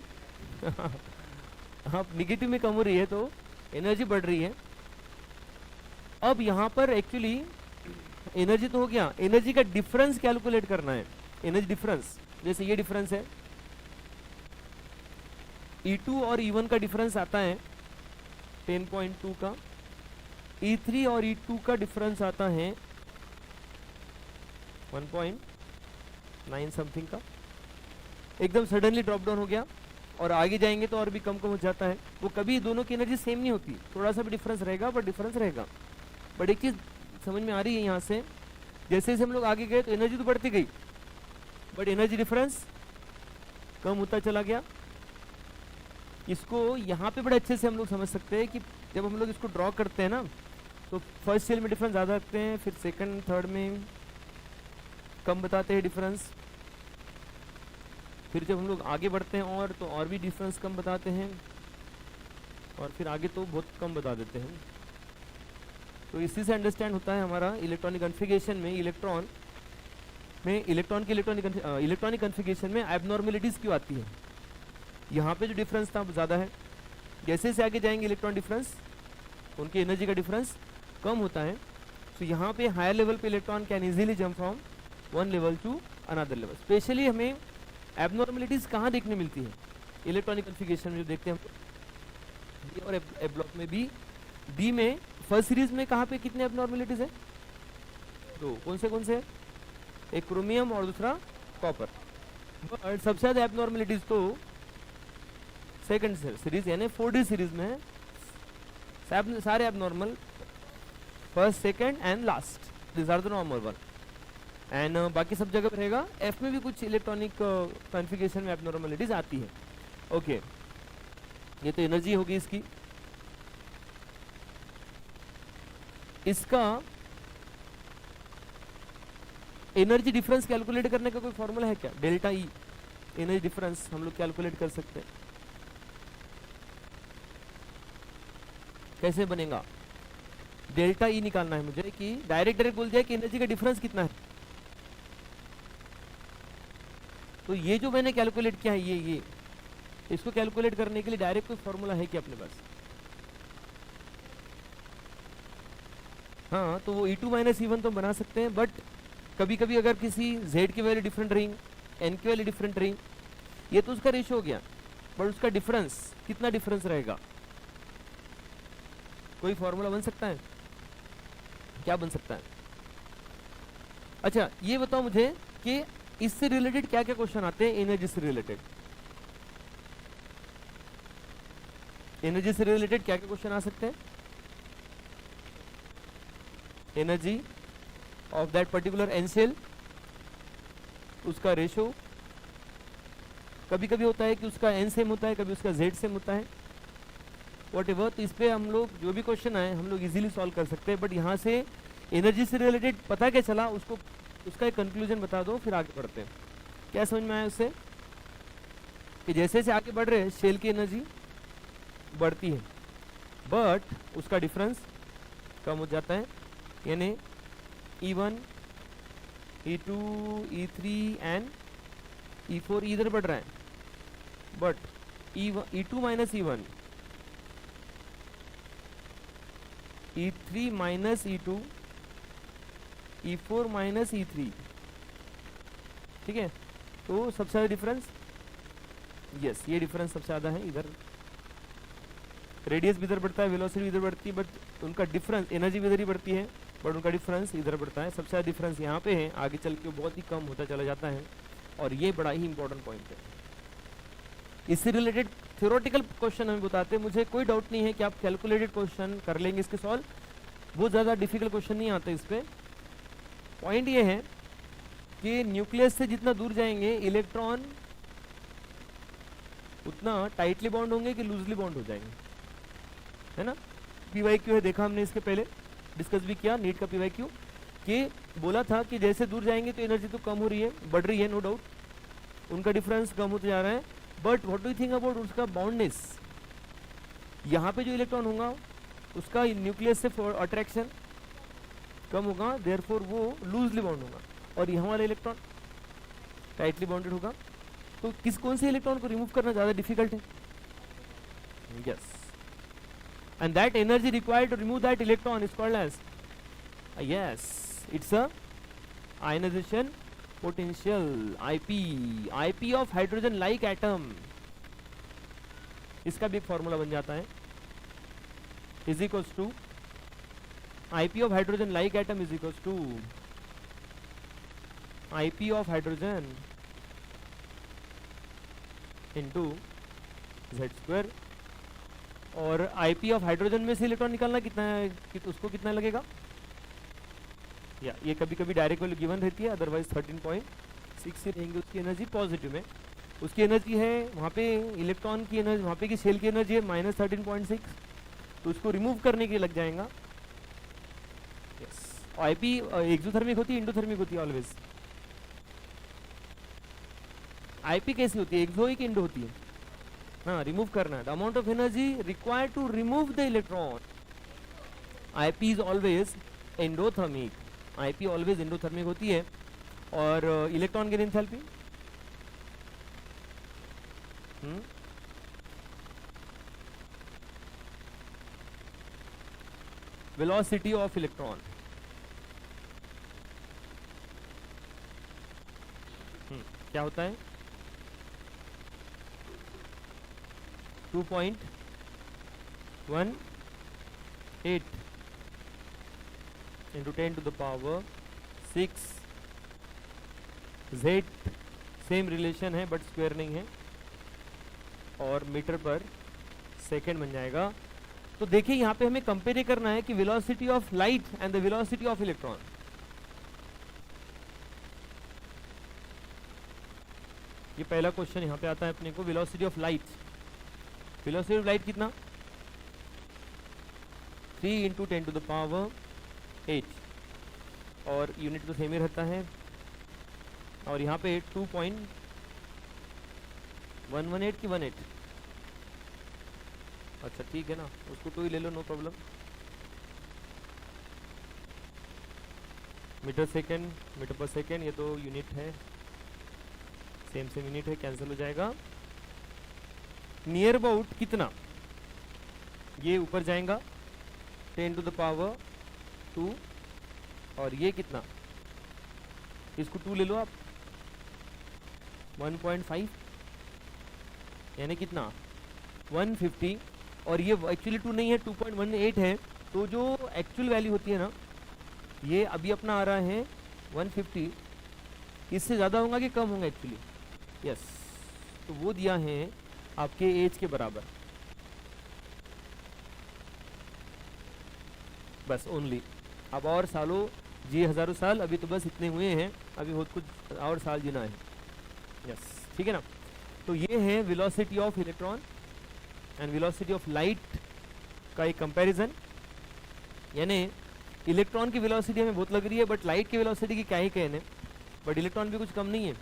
S1: हाँ निगेटिव में कम हो रही है तो एनर्जी बढ़ रही है। अब यहाँ पर एक्चुअली एनर्जी तो हो गया, एनर्जी का डिफरेंस कैलकुलेट करना है। एनर्जी डिफरेंस, जैसे ये डिफरेंस है E2 और E1 का डिफरेंस आता है 10.2 का, E3 और E2 का डिफरेंस आता है 1.9 समथिंग का, एकदम सडनली ड्रॉप डाउन हो गया, और आगे जाएंगे तो और भी कम कम हो जाता है। वो कभी दोनों की एनर्जी सेम नहीं होती, थोड़ा सा भी डिफरेंस रहेगा, बट डिफरेंस रहेगा। बट एक चीज़ समझ में आ रही है यहाँ से, जैसे जैसे हम लोग आगे गए तो एनर्जी तो बढ़ती गई, बट एनर्जी डिफरेंस कम होता चला गया। इसको यहाँ पे बड़े अच्छे से हम लोग समझ सकते हैं कि जब हम लोग इसको ड्रॉ करते हैं ना, तो फर्स्ट सेल में डिफरेंस ज़्यादा रखते हैं, फिर सेकंड थर्ड में कम बताते हैं डिफरेंस, फिर जब हम लोग आगे बढ़ते हैं और तो और भी डिफरेंस कम बताते हैं, और फिर आगे तो बहुत कम बता देते हैं। तो इसी से अंडरस्टैंड होता है हमारा इलेक्ट्रॉनिक कन्फिगरेशन में, इलेक्ट्रॉन की इलेक्ट्रॉनिक कन्फिगरेशन में एबनॉर्मेलिटीज़ क्यों आती है। यहाँ पे जो डिफरेंस था वो ज़्यादा है, जैसे जैसे आगे जाएंगे इलेक्ट्रॉन डिफरेंस, उनकी एनर्जी का डिफरेंस कम होता है। तो यहाँ पे हायर लेवल पे electron can easily jump from one level to another level. Especially हमें एबनॉर्मेलिटीज़ कहाँ देखने मिलती है इलेक्ट्रॉनिक कन्फिगरेशन में, जो देखते हैं हम डी और ए ब्लॉक में भी। डी में फर्स्ट सीरीज में कहाँ पे कितने एबनॉर्मेलिटीज़ है, तो कौन से एक क्रोमियम और दूसरा कॉपर। बट सबसे ज़्यादा एबनॉर्मेलिटीज़ तो सेकंड सीरीज यानी 4D सीरीज में है, सारे abnormal first second and last, this are the normal one. And बाकी सब जगह पर रहेगा। एफ में भी कुछ इलेक्ट्रॉनिक कॉन्फ़िगरेशन में एबनॉर्मलिटीज आती है। ओके, ये तो एनर्जी होगी इसकी। इसका एनर्जी डिफरेंस कैलकुलेट करने का कोई फॉर्मूला है क्या? डेल्टा ई एनर्जी डिफरेंस हम लोग कैलकुलेट कर सकते हैं, कैसे बनेगा? डेल्टा ई निकालना है मुझे कि डायरेक्ट बोल दिया कि एनर्जी का डिफरेंस कितना है। तो ये जो मैंने कैलकुलेट किया है, ये इसको कैलकुलेट करने के लिए डायरेक्ट कोई फॉर्मूला है क्या अपने पास? हाँ, तो वो E2 माइनस E1 तो बना सकते हैं, बट कभी कभी अगर किसी Z की वैल्यू डिफरेंट रही, N की वैल्यू डिफरेंट रही, ये तो उसका रेशियो हो गया, बट उसका डिफरेंस कितना डिफरेंस रहेगा? कोई फॉर्मूला बन सकता है? क्या बन सकता है? अच्छा, ये बताओ मुझे कि इससे रिलेटेड क्या क्या क्वेश्चन आते हैं एनर्जी से रिलेटेड। एनर्जी से रिलेटेड क्या क्या क्वेश्चन आ सकते हैं? Energy of that particular n shell, उसका रेशो, कभी कभी होता है कि उसका एन सेम होता है, कभी उसका जेड सेम होता है, व्हाटएवर। तो इस पे हम लोग जो भी क्वेश्चन आए हम लोग इजीली सॉल्व कर सकते हैं। बट यहाँ से एनर्जी से रिलेटेड पता क्या चला, उसको उसका एक कंक्लूजन बता दो, फिर आगे बढ़ते हैं। क्या समझ में आया उससे कि जैसे जैसे आगे बढ़ रहे हैं शेल की एनर्जी बढ़ती है, बट उसका डिफरेंस कम हो जाता है, यानी E1, E2, E3 and E4 इधर बढ़ रहा है, but E2 minus E1, E3 minus E2, E4 minus E3, ठीक है। तो सबसे ज़्यादा डिफरेंस, यस, ये डिफरेंस सबसे ज़्यादा है इधर। रेडियस भी इधर बढ़ता है, वेलोसिटी भी इधर बढ़ती है, बट उनका डिफरेंस, एनर्जी भी इधर ही बढ़ती है, बट उनका डिफरेंस इधर बढ़ता है। सबसे ज़्यादा डिफरेंस यहाँ पे है, आगे चल के बहुत ही कम होता चला जाता है, और ये बड़ा ही इंपॉर्टेंट पॉइंट है। इससे रिलेटेड थ्योरेटिकल क्वेश्चन हमें बताते हैं, मुझे कोई डाउट नहीं है कि आप कैलकुलेटेड क्वेश्चन कर लेंगे इसके सॉल्व, बहुत ज़्यादा डिफिकल्ट क्वेश्चन नहीं आते इस पर। पॉइंट ये है कि न्यूक्लियस से जितना दूर जाएंगे इलेक्ट्रॉन उतना टाइटली बॉन्ड होंगे कि लूजली बॉन्ड हो जाएंगे, है ना। PYQ है, देखा हमने इसके पहले, डिस्कस भी किया नीट का PYQ, कि बोला था कि जैसे दूर जाएंगे तो एनर्जी तो कम हो रही है, बढ़ रही है, नो डाउट, उनका डिफरेंस कम होते जा रहा है, but what do you think about उसका बाउंडनेस? यहाँ पे जो इलेक्ट्रॉन होगा उसका न्यूक्लियस से अट्रैक्शन कम होगा, देयरफॉर वो लूजली बाउंड होगा, और यहाँ वाला इलेक्ट्रॉन टाइटली बाउंडेड होगा। तो कौन से इलेक्ट्रॉन को रिमूव करना ज़्यादा डिफिकल्ट है? Yes, and that energy required to remove that electron is called as yes, it's a ionization potential, IP of hydrogen like atom। इसका भी एक फॉर्मूला बन जाता है, is equals to IP of hydrogen like atom is equals to IP of hydrogen into Z square, और IP ऑफ हाइड्रोजन में से इलेक्ट्रॉन निकालना कितना है, उसको कितना लगेगा, या ये कभी कभी डायरेक्ट वैल्यू गिवन रहती है, अदरवाइज 13.6 से रहेंगे उसकी एनर्जी पॉजिटिव में। उसकी एनर्जी है वहाँ पे इलेक्ट्रॉन की एनर्जी, वहाँ पे की सेल की एनर्जी है -13.6, तो उसको रिमूव करने के लिए लग जाएगा। यस, IP एक्सोथर्मिक होती है इंडोथर्मिक होती है ऑलवेज? IP कैसी होती है, एक्सो की इंडो होती है? हाँ, रिमूव करना है। The amount of energy required to remove the electron, IP is always endothermic, IP always endothermic होती है। और electron gain enthalpy velocity of electron, क्या होता है 2.18 into 10 to the power 6 Z, same relation है बट स्क्वायर नहीं है, और मीटर पर सेकेंड बन जाएगा। तो देखिए यहाँ पे हमें कंपेयर करना है कि velocity of light and the velocity of electron. ये पहला क्वेश्चन यहाँ पे आता है अपने को, velocity of light. Velocity of light कितना, 3 इंटू 10 टू द पावर 8, और यूनिट तो सेम ही रहता है। और यहाँ पे 2.118 की 18, अच्छा ठीक है ना, उसको 2 ही ले लो, no problem. Metre second, metre पर सेकेंड, ये तो यूनिट है, सेम यूनिट है, कैंसिल हो जाएगा। नियर अबाउट कितना, ये ऊपर जाएगा 10 टू द पावर 2, और ये कितना, इसको 2 ले लो आप, 1.5, यानी कितना 150, और ये एक्चुअली 2 नहीं है, 2.18 है। तो जो एक्चुअल वैल्यू होती है ना, ये अभी अपना आ रहा है 150, इससे ज़्यादा होगा कि कम होगा एक्चुअली? यस, तो वो दिया है आपके एज के बराबर, बस ओनली। अब और सालों जी, हज़ारों साल, अभी तो बस इतने हुए हैं, अभी बहुत कुछ और साल जीना है। यस, ठीक है ना। तो ये है velocity of electron and velocity of light का एक कंपैरिजन, यानी इलेक्ट्रॉन की वेलोसिटी हमें बहुत लग रही है, बट लाइट की वेलोसिटी की क्या ही कहने, बट इलेक्ट्रॉन भी कुछ कम नहीं है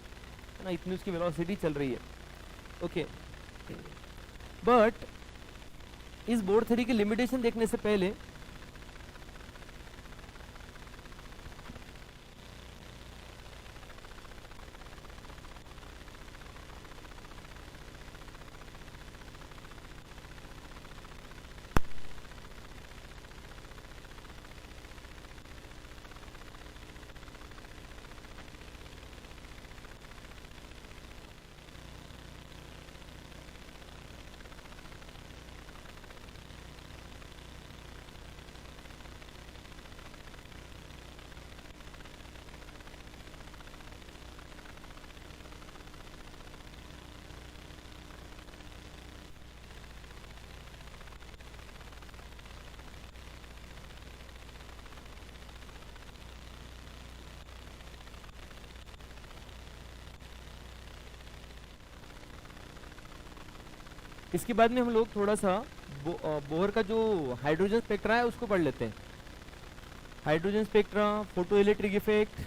S1: ना, इतनी उसकी वेलोसिटी चल रही है। ओके, बट इस बोर्ड थ्योरी की लिमिटेशन देखने से पहले इसके बाद में हम लोग थोड़ा सा बोहर का जो हाइड्रोजन स्पेक्ट्रा है उसको पढ़ लेते हैं। Hydrogen spectra, photo electric effect,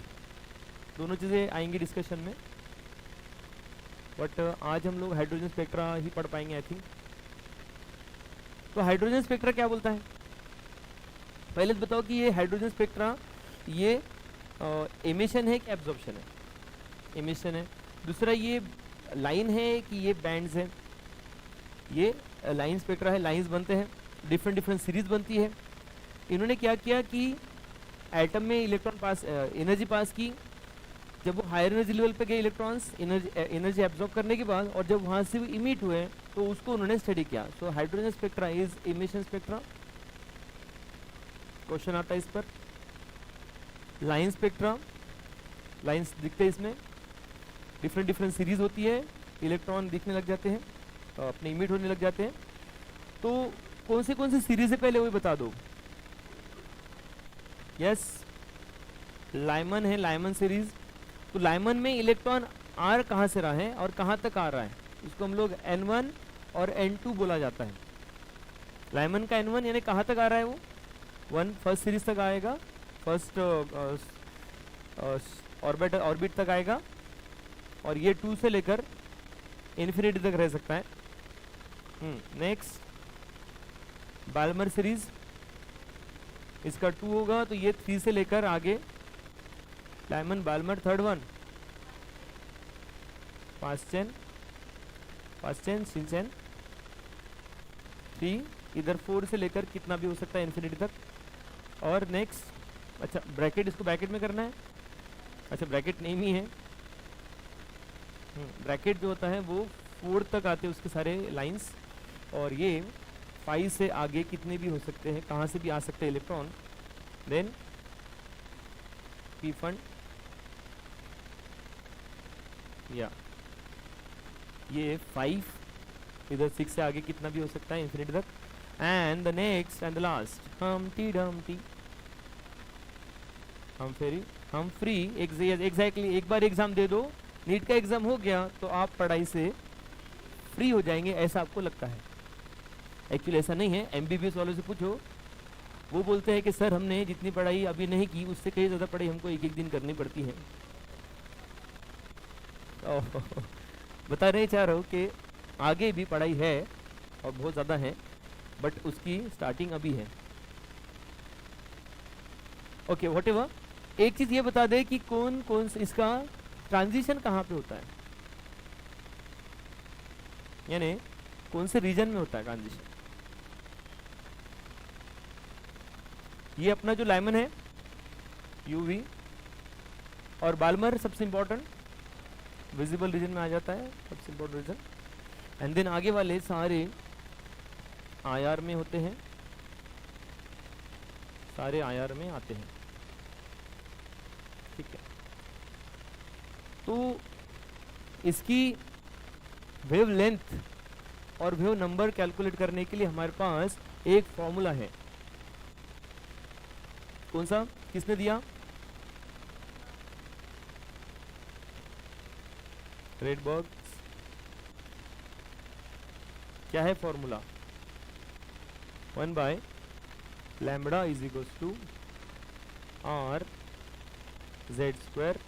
S1: दोनों चीज़ें आएंगी डिस्कशन में, बट आज हम लोग हाइड्रोजन स्पेक्ट्रा ही पढ़ पाएंगे आई थिंक। तो हाइड्रोजन स्पेक्ट्रा क्या बोलता है, पहले तो बताओ कि ये हाइड्रोजन स्पेक्ट्रा ये एमिशन है कि एब्जॉर्प्शन है? एमिशन है। दूसरा ये लाइन है कि ये बैंड्स है? ये लाइन स्पेक्ट्रा है, लाइंस बनते हैं, डिफरेंट डिफरेंट सीरीज बनती है। इन्होंने क्या किया कि एटम में इलेक्ट्रॉन पास, एनर्जी पास की, जब वो हायर एनर्जी लेवल पे गए इलेक्ट्रॉन्स एनर्जी एब्जॉर्ब करने के बाद, और जब वहाँ से इमिट हुए तो उसको उन्होंने स्टडी किया। So hydrogen spectra is emission spectra. Question आता है इस पर। लाइन स्पेक्ट्रा, लाइंस दिखते हैं इसमें, डिफरेंट डिफरेंट सीरीज होती है, इलेक्ट्रॉन दिखने लग जाते हैं, अपने इमिट होने लग जाते हैं। तो कौन सी सीरीज है पहले वही बता दो। यस, लाइमन है, लाइमन सीरीज। तो लाइमन में इलेक्ट्रॉन आर कहाँ से रहा है और कहाँ तक आ रहा है, इसको हम लोग N1 और N2 बोला जाता है। लाइमन का N1 यानी कहाँ तक आ रहा है, वो 1 फर्स्ट सीरीज तक आएगा, फर्स्ट ऑर्बिट तक आएगा, और ये 2 से लेकर इन्फिनिटी तक रह सकता है। नेक्स्ट बाल्मर सीरीज, इसका 2 होगा तो ये 3 से लेकर आगे, लाइमन बाल्मर थर्ड वन, पास्चेन सिंचेन 3, इधर 4 से लेकर कितना भी हो सकता है इन्फिनिटी तक। और नेक्स्ट, अच्छा ब्रैकेट, इसको ब्रैकेट में करना है, अच्छा ब्रैकेट नेम ही है। ब्रैकेट जो होता है वो 4 तक आते हैं उसके सारे लाइंस, और ये 5 से आगे कितने भी हो सकते हैं, कहाँ से भी आ सकते हैं इलेक्ट्रॉन। देन पी फंड, या ये 5, इधर 6 से आगे कितना भी हो सकता है इन्फिनिटी तक। And the next and the last Humpty Dumpty Humphrey. Exactly, एक बार एग्जाम दे दो, नीट का एग्जाम हो गया तो आप पढ़ाई से फ्री हो जाएंगे, ऐसा आपको लगता है। एक्चुअली ऐसा नहीं है, एमबीबीएस वालों से पूछो, वो बोलते हैं कि सर हमने जितनी पढ़ाई अभी नहीं की उससे कहीं ज़्यादा पढ़ाई हमको एक एक दिन करनी पड़ती है। बता नहीं चाह रहा हूँ कि आगे भी पढ़ाई है और बहुत ज़्यादा है, बट उसकी स्टार्टिंग अभी है। ओके व्हाटएवर, एक चीज़ ये बता दे कि कौन कौन से इसका ट्रांजिशन कहाँ पे होता है, यानी कौन से रीजन में होता है ट्रांजिशन। ये अपना जो लाइमन है यूवी, और बाल्मर सबसे इंपॉर्टेंट विजिबल रीजन में आ जाता है, सबसे इंपॉर्टेंट रीजन। एंड देन आगे वाले सारे आईआर में होते हैं, सारे आईआर में आते हैं, ठीक है। तो इसकी वेव लेंथ और वेव नंबर कैलकुलेट करने के लिए हमारे पास एक फॉर्मूला है। कौन सा, किसने दिया, रेडबर्ग। क्या है formula, 1 by lambda is equals to R Z square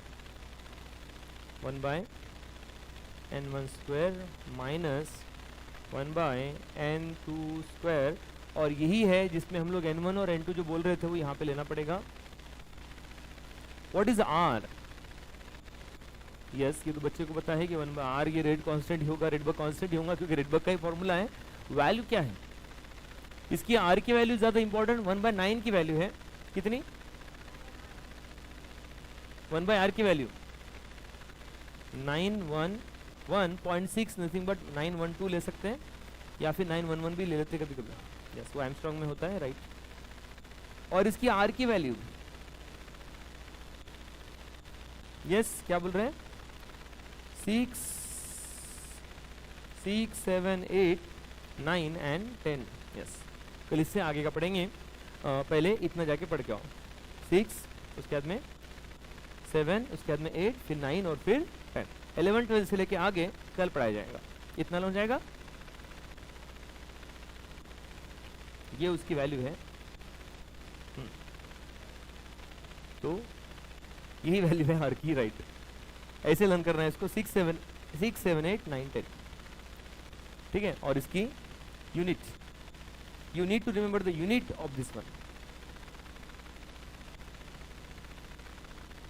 S1: 1 by n1 square minus 1 by n2 square. और यही है जिसमें हम लोग n1 और n2 जो बोल रहे थे वो यहाँ पे लेना पड़ेगा। What is r? यस, ये तो बच्चे को पता है कि 1 बाय r ये रेट कांस्टेंट होगा, रेडबर्ग कांस्टेंट ही होगा, क्योंकि रेडबर्ग का ही फॉर्मूला है। वैल्यू क्या है इसकी, r की वैल्यू ज्यादा इंपॉर्टेंट, 1/9 की वैल्यू है, कितनी, 1 बाय r की वैल्यू 911.6, नथिंग बट 912 ले सकते हैं, या फिर 911 भी ले लेते हैं कभी कभी। यस, वो एमस्ट्रॉन्ग में होता है, राइट। और इसकी r की वैल्यू, यस क्या बोल रहे हैं, 6, 7, 8, 9 एंड 10। यस, कल इससे आगे का पढ़ेंगे, पहले इतना जाके पढ़ के आओ। 6, उसके बाद में 7, उसके बाद में 8, फिर 9 और फिर 10। 11, 12 से लेके आगे कल पढ़ाया जाएगा, इतना हो जाएगा। ये उसकी वैल्यू है। तो यही वैल्यू है हर की, राइट। ऐसे लर्न करना है इसको, 6, 7, 8, 9, 10, ठीक है। और इसकी unit, you need to remember the unit of this one.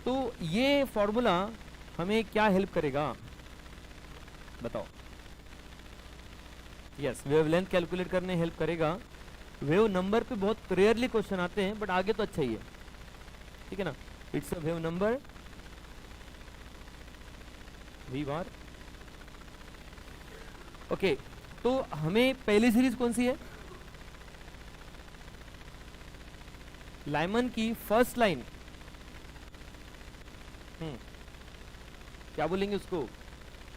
S1: तो ये फॉर्मूला हमें क्या हेल्प करेगा बताओ। यस, वेवलेंथ कैलकुलेट करने हेल्प करेगा। वेव नंबर पे बहुत रेयरली क्वेश्चन आते हैं, बट आगे तो अच्छा ही है, ठीक है ना। It's a wave number V bar. Okay, तो हमें पहली सीरीज कौन सी है, लाइमन की फर्स्ट लाइन, क्या बोलेंगे उसको,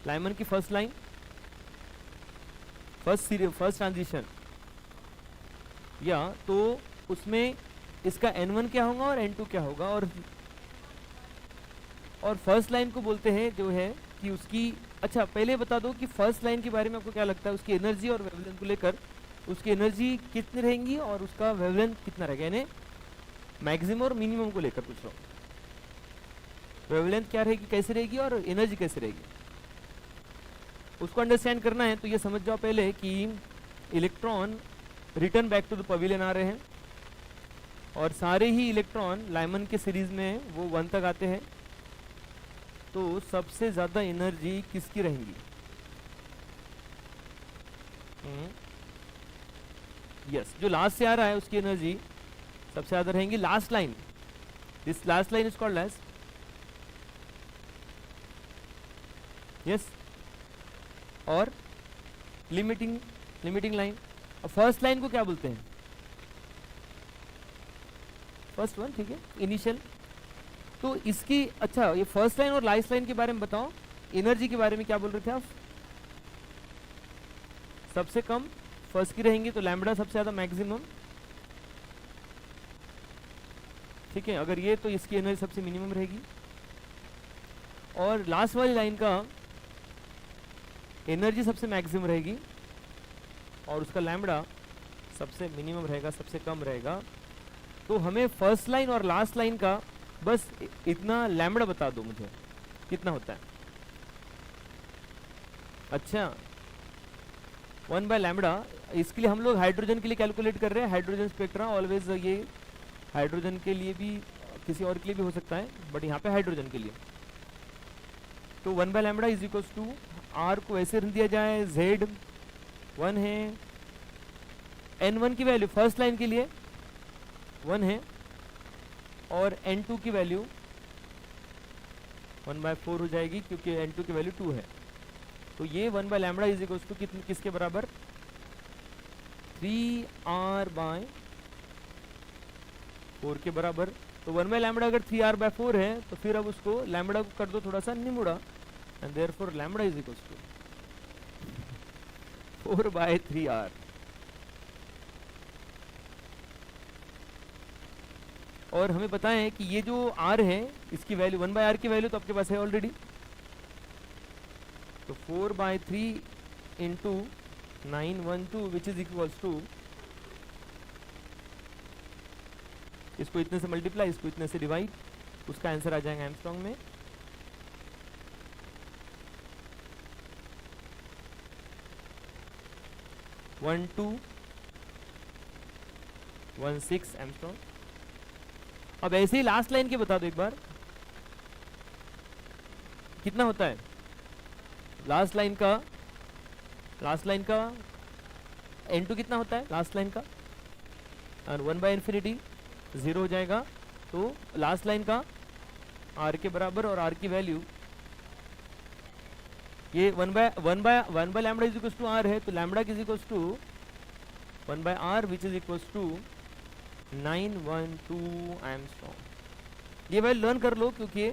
S1: लाइमन की फर्स्ट लाइन, फर्स्ट ट्रांजिशन, या तो उसमें इसका n1 क्या होगा और n2 क्या होगा, और फर्स्ट लाइन को बोलते हैं जो है कि उसकी, अच्छा पहले बता दो कि फर्स्ट लाइन के बारे में आपको क्या लगता है, उसकी एनर्जी और वेवलेंथ को लेकर, उसकी एनर्जी कितनी रहेंगी और उसका वेवलेंथ कितना रहेगा, यानी मैक्सिमम और मिनिमम को लेकर पूछ रहा हूँ। वेवलेंथ क्या रहेगी, कैसे रहेगी, और एनर्जी कैसे रहेगी, उसको अंडरस्टैंड करना है। तो ये समझ जाओ पहले कि electron return back to the pavilion आ रहे हैं, और सारे ही इलेक्ट्रॉन लाइमन के सीरीज में वो 1 तक आते हैं। तो सबसे ज़्यादा एनर्जी किसकी रहेंगी, यस, जो लास्ट से आ रहा है उसकी एनर्जी सबसे ज़्यादा रहेंगी। Last line, this last line is called as, yes, और लिमिटिंग लाइन। और फर्स्ट लाइन को क्या बोलते हैं, फर्स्ट वन, ठीक है, इनिशियल। तो इसकी, अच्छा ये फर्स्ट लाइन और लास्ट लाइन के बारे में बताओ, एनर्जी के बारे में क्या बोल रहे थे आप, सबसे कम फर्स्ट की रहेंगी, तो लैम्बडा सबसे ज़्यादा मैक्सिमम, ठीक है, अगर ये, तो इसकी एनर्जी सबसे मिनिमम रहेगी। और लास्ट वाली लाइन का एनर्जी सबसे मैक्सिमम रहेगी और उसका लैम्बडा सबसे मिनिमम रहेगा, सबसे कम रहेगा। तो हमें फर्स्ट लाइन और लास्ट लाइन का बस इतना लैम्बडा बता दो मुझे कितना होता है। अच्छा, 1 बाय लैम्बडा, इसके लिए हम लोग हाइड्रोजन के लिए कैलकुलेट कर रहे हैं, हाइड्रोजन स्पेक्ट्रा ऑलवेज, ये हाइड्रोजन के लिए भी किसी और के लिए भी हो सकता है, बट यहाँ पे हाइड्रोजन के लिए। तो 1 by lambda is equals to, R को ऐसे रख दिया जाए, जेड 1 है, n1 की वैल्यू फर्स्ट लाइन के लिए 1 है, और n2 की वैल्यू 1/4 हो जाएगी क्योंकि n2 की वैल्यू 2 है। तो ये 1 by lambda is equals to किसके बराबर, 3r/4 के बराबर। तो 1 बाय लैम्बडा अगर 3r/4 है तो फिर अब उसको लैम्बडा को कर दो थोड़ा सा निमुड़ा, and therefore lambda is equals to 4/3r। और हमें पता है कि ये जो r है इसकी वैल्यू 1/r की वैल्यू तो आपके पास है ऑलरेडी, तो 4/3 into 912 which is equals to, इसको इतने से मल्टीप्लाई, इसको इतने से डिवाइड, उसका आंसर आ जाएगा एंगस्ट्रॉन्ग में 1216 एंगस्ट्रॉन्ग। अब ऐसे ही लास्ट लाइन के बता दो एक बार कितना होता है, लास्ट लाइन का n2 कितना होता है लास्ट लाइन का, और 1/∞ 0 हो जाएगा। तो लास्ट लाइन का r के बराबर, और r की वैल्यू ये 1 by lambda is equals to r है, तो lambda is equals to 1/r which is equals to 912 angstrom. ये वैल्यू लर्न कर लो क्योंकि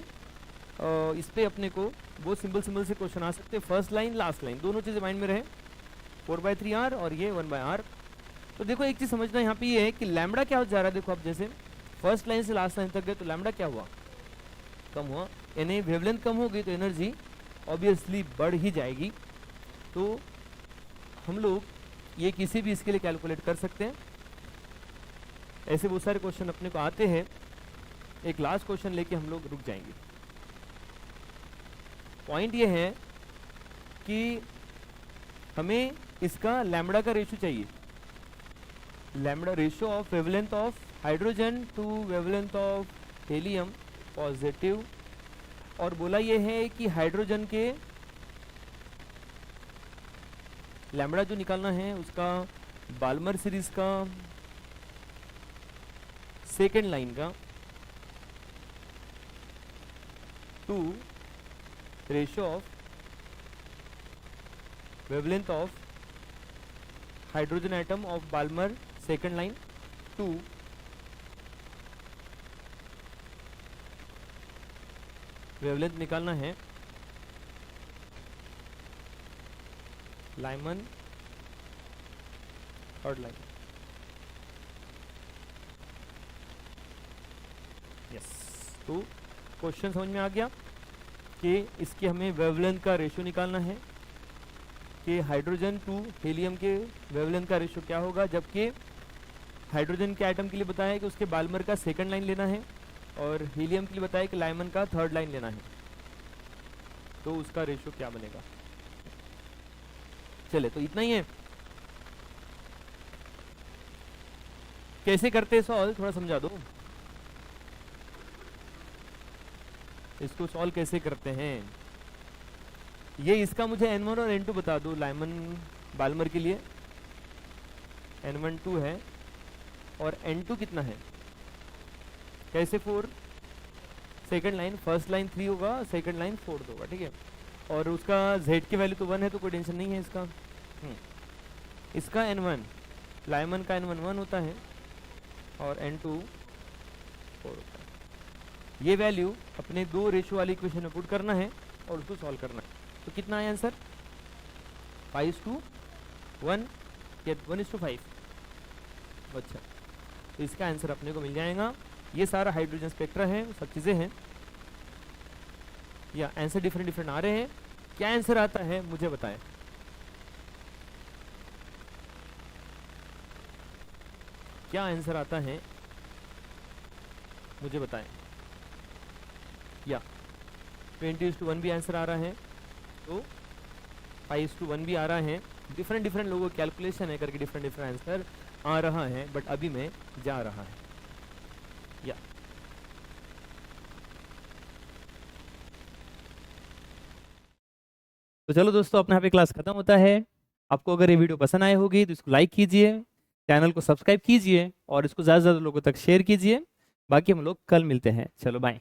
S1: इस पे अपने को बहुत सिंपल से क्वेश्चन आ सकते हैं, फर्स्ट लाइन लास्ट लाइन दोनों चीज़ें माइंड में रहे, 4/3r और ये 1/r। तो देखो एक चीज़ समझना यहाँ पे ये है कि लैम्बडा क्या हो जा रहा है, देखो आप जैसे फर्स्ट लाइन से लास्ट लाइन तक गए तो लैम्बडा क्या हुआ, कम हुआ, यानी वेवलेंथ कम होगी तो एनर्जी ऑब्वियसली बढ़ ही जाएगी। तो हम लोग ये किसी भी इसके लिए कैलकुलेट कर सकते हैं, ऐसे बहुत सारे क्वेश्चन अपने को आते हैं। एक लास्ट क्वेश्चन लेके हम लोग रुक जाएंगे। पॉइंट ये है कि हमें इसका लैम्बडा का रेशो चाहिए, lambda ratio of wavelength of hydrogen to wavelength of helium positive. और बोला ये है कि हाइड्रोजन के लैम्बडा जो निकालना है उसका बाल्मर सीरीज का सेकेंड लाइन का to ratio of wavelength of hydrogen atom of Balmer second line to wavelength निकालना है लाइमन थर्ड लाइन। यस, तो क्वेश्चन समझ में आ गया कि इसके हमें वेवलेंथ का रेशियो निकालना है कि हाइड्रोजन टू हीलियम के वेवलेंथ का रेशियो क्या होगा, जबकि हाइड्रोजन के आइटम के लिए बताया है कि उसके बाल्मर का सेकंड लाइन लेना है और हीलियम के लिए बताया कि लाइमन का थर्ड लाइन लेना है, तो उसका रेशियो क्या बनेगा। चले, तो इतना ही है। कैसे करते सॉल्व थोड़ा समझा दो, इसको सॉल्व कैसे करते हैं। ये इसका मुझे N1 और N2 बता दो लाइमन बाल्मर के लिए। N1 2 है और N2 कितना है, कैसे 4, सेकंड लाइन, फर्स्ट लाइन 3 होगा, सेकंड लाइन 4 होगा, ठीक है। और उसका Z की वैल्यू तो 1 है, तो कोई टेंशन नहीं है इसका। इसका N1 लाइमन का N1 1 होता है और N2 4 होता है। ये वैल्यू अपने दो रेशियो वाली इक्वेशन में पुट करना है और उसको सॉल्व करना है। तो कितना है आंसर, 5:1 या 1:5। अच्छा, तो इसका आंसर अपने को मिल जाएगा। ये सारा हाइड्रोजन स्पेक्ट्रा है, सब चीज़ें हैं, या आंसर डिफरेंट डिफरेंट आ रहे हैं। क्या आंसर आता है मुझे बताएं। क्या आंसर आता है मुझे बताएं। या 20:1 भी आंसर आ रहा है, तो 5:1 भी आ रहा है। डिफरेंट डिफरेंट लोगों का कैलकुलेशन है करके डिफरेंट डिफरेंट आंसर आ रहा है, बट अभी में जा रहा है। या तो चलो दोस्तों, अपना यहाँ पे क्लास खत्म होता है। आपको अगर ये वीडियो पसंद आए होगी तो इसको लाइक कीजिए, चैनल को सब्सक्राइब कीजिए और इसको ज़्यादा से ज़्यादा लोगों तक शेयर कीजिए। बाकी हम लोग कल मिलते हैं। चलो बाय।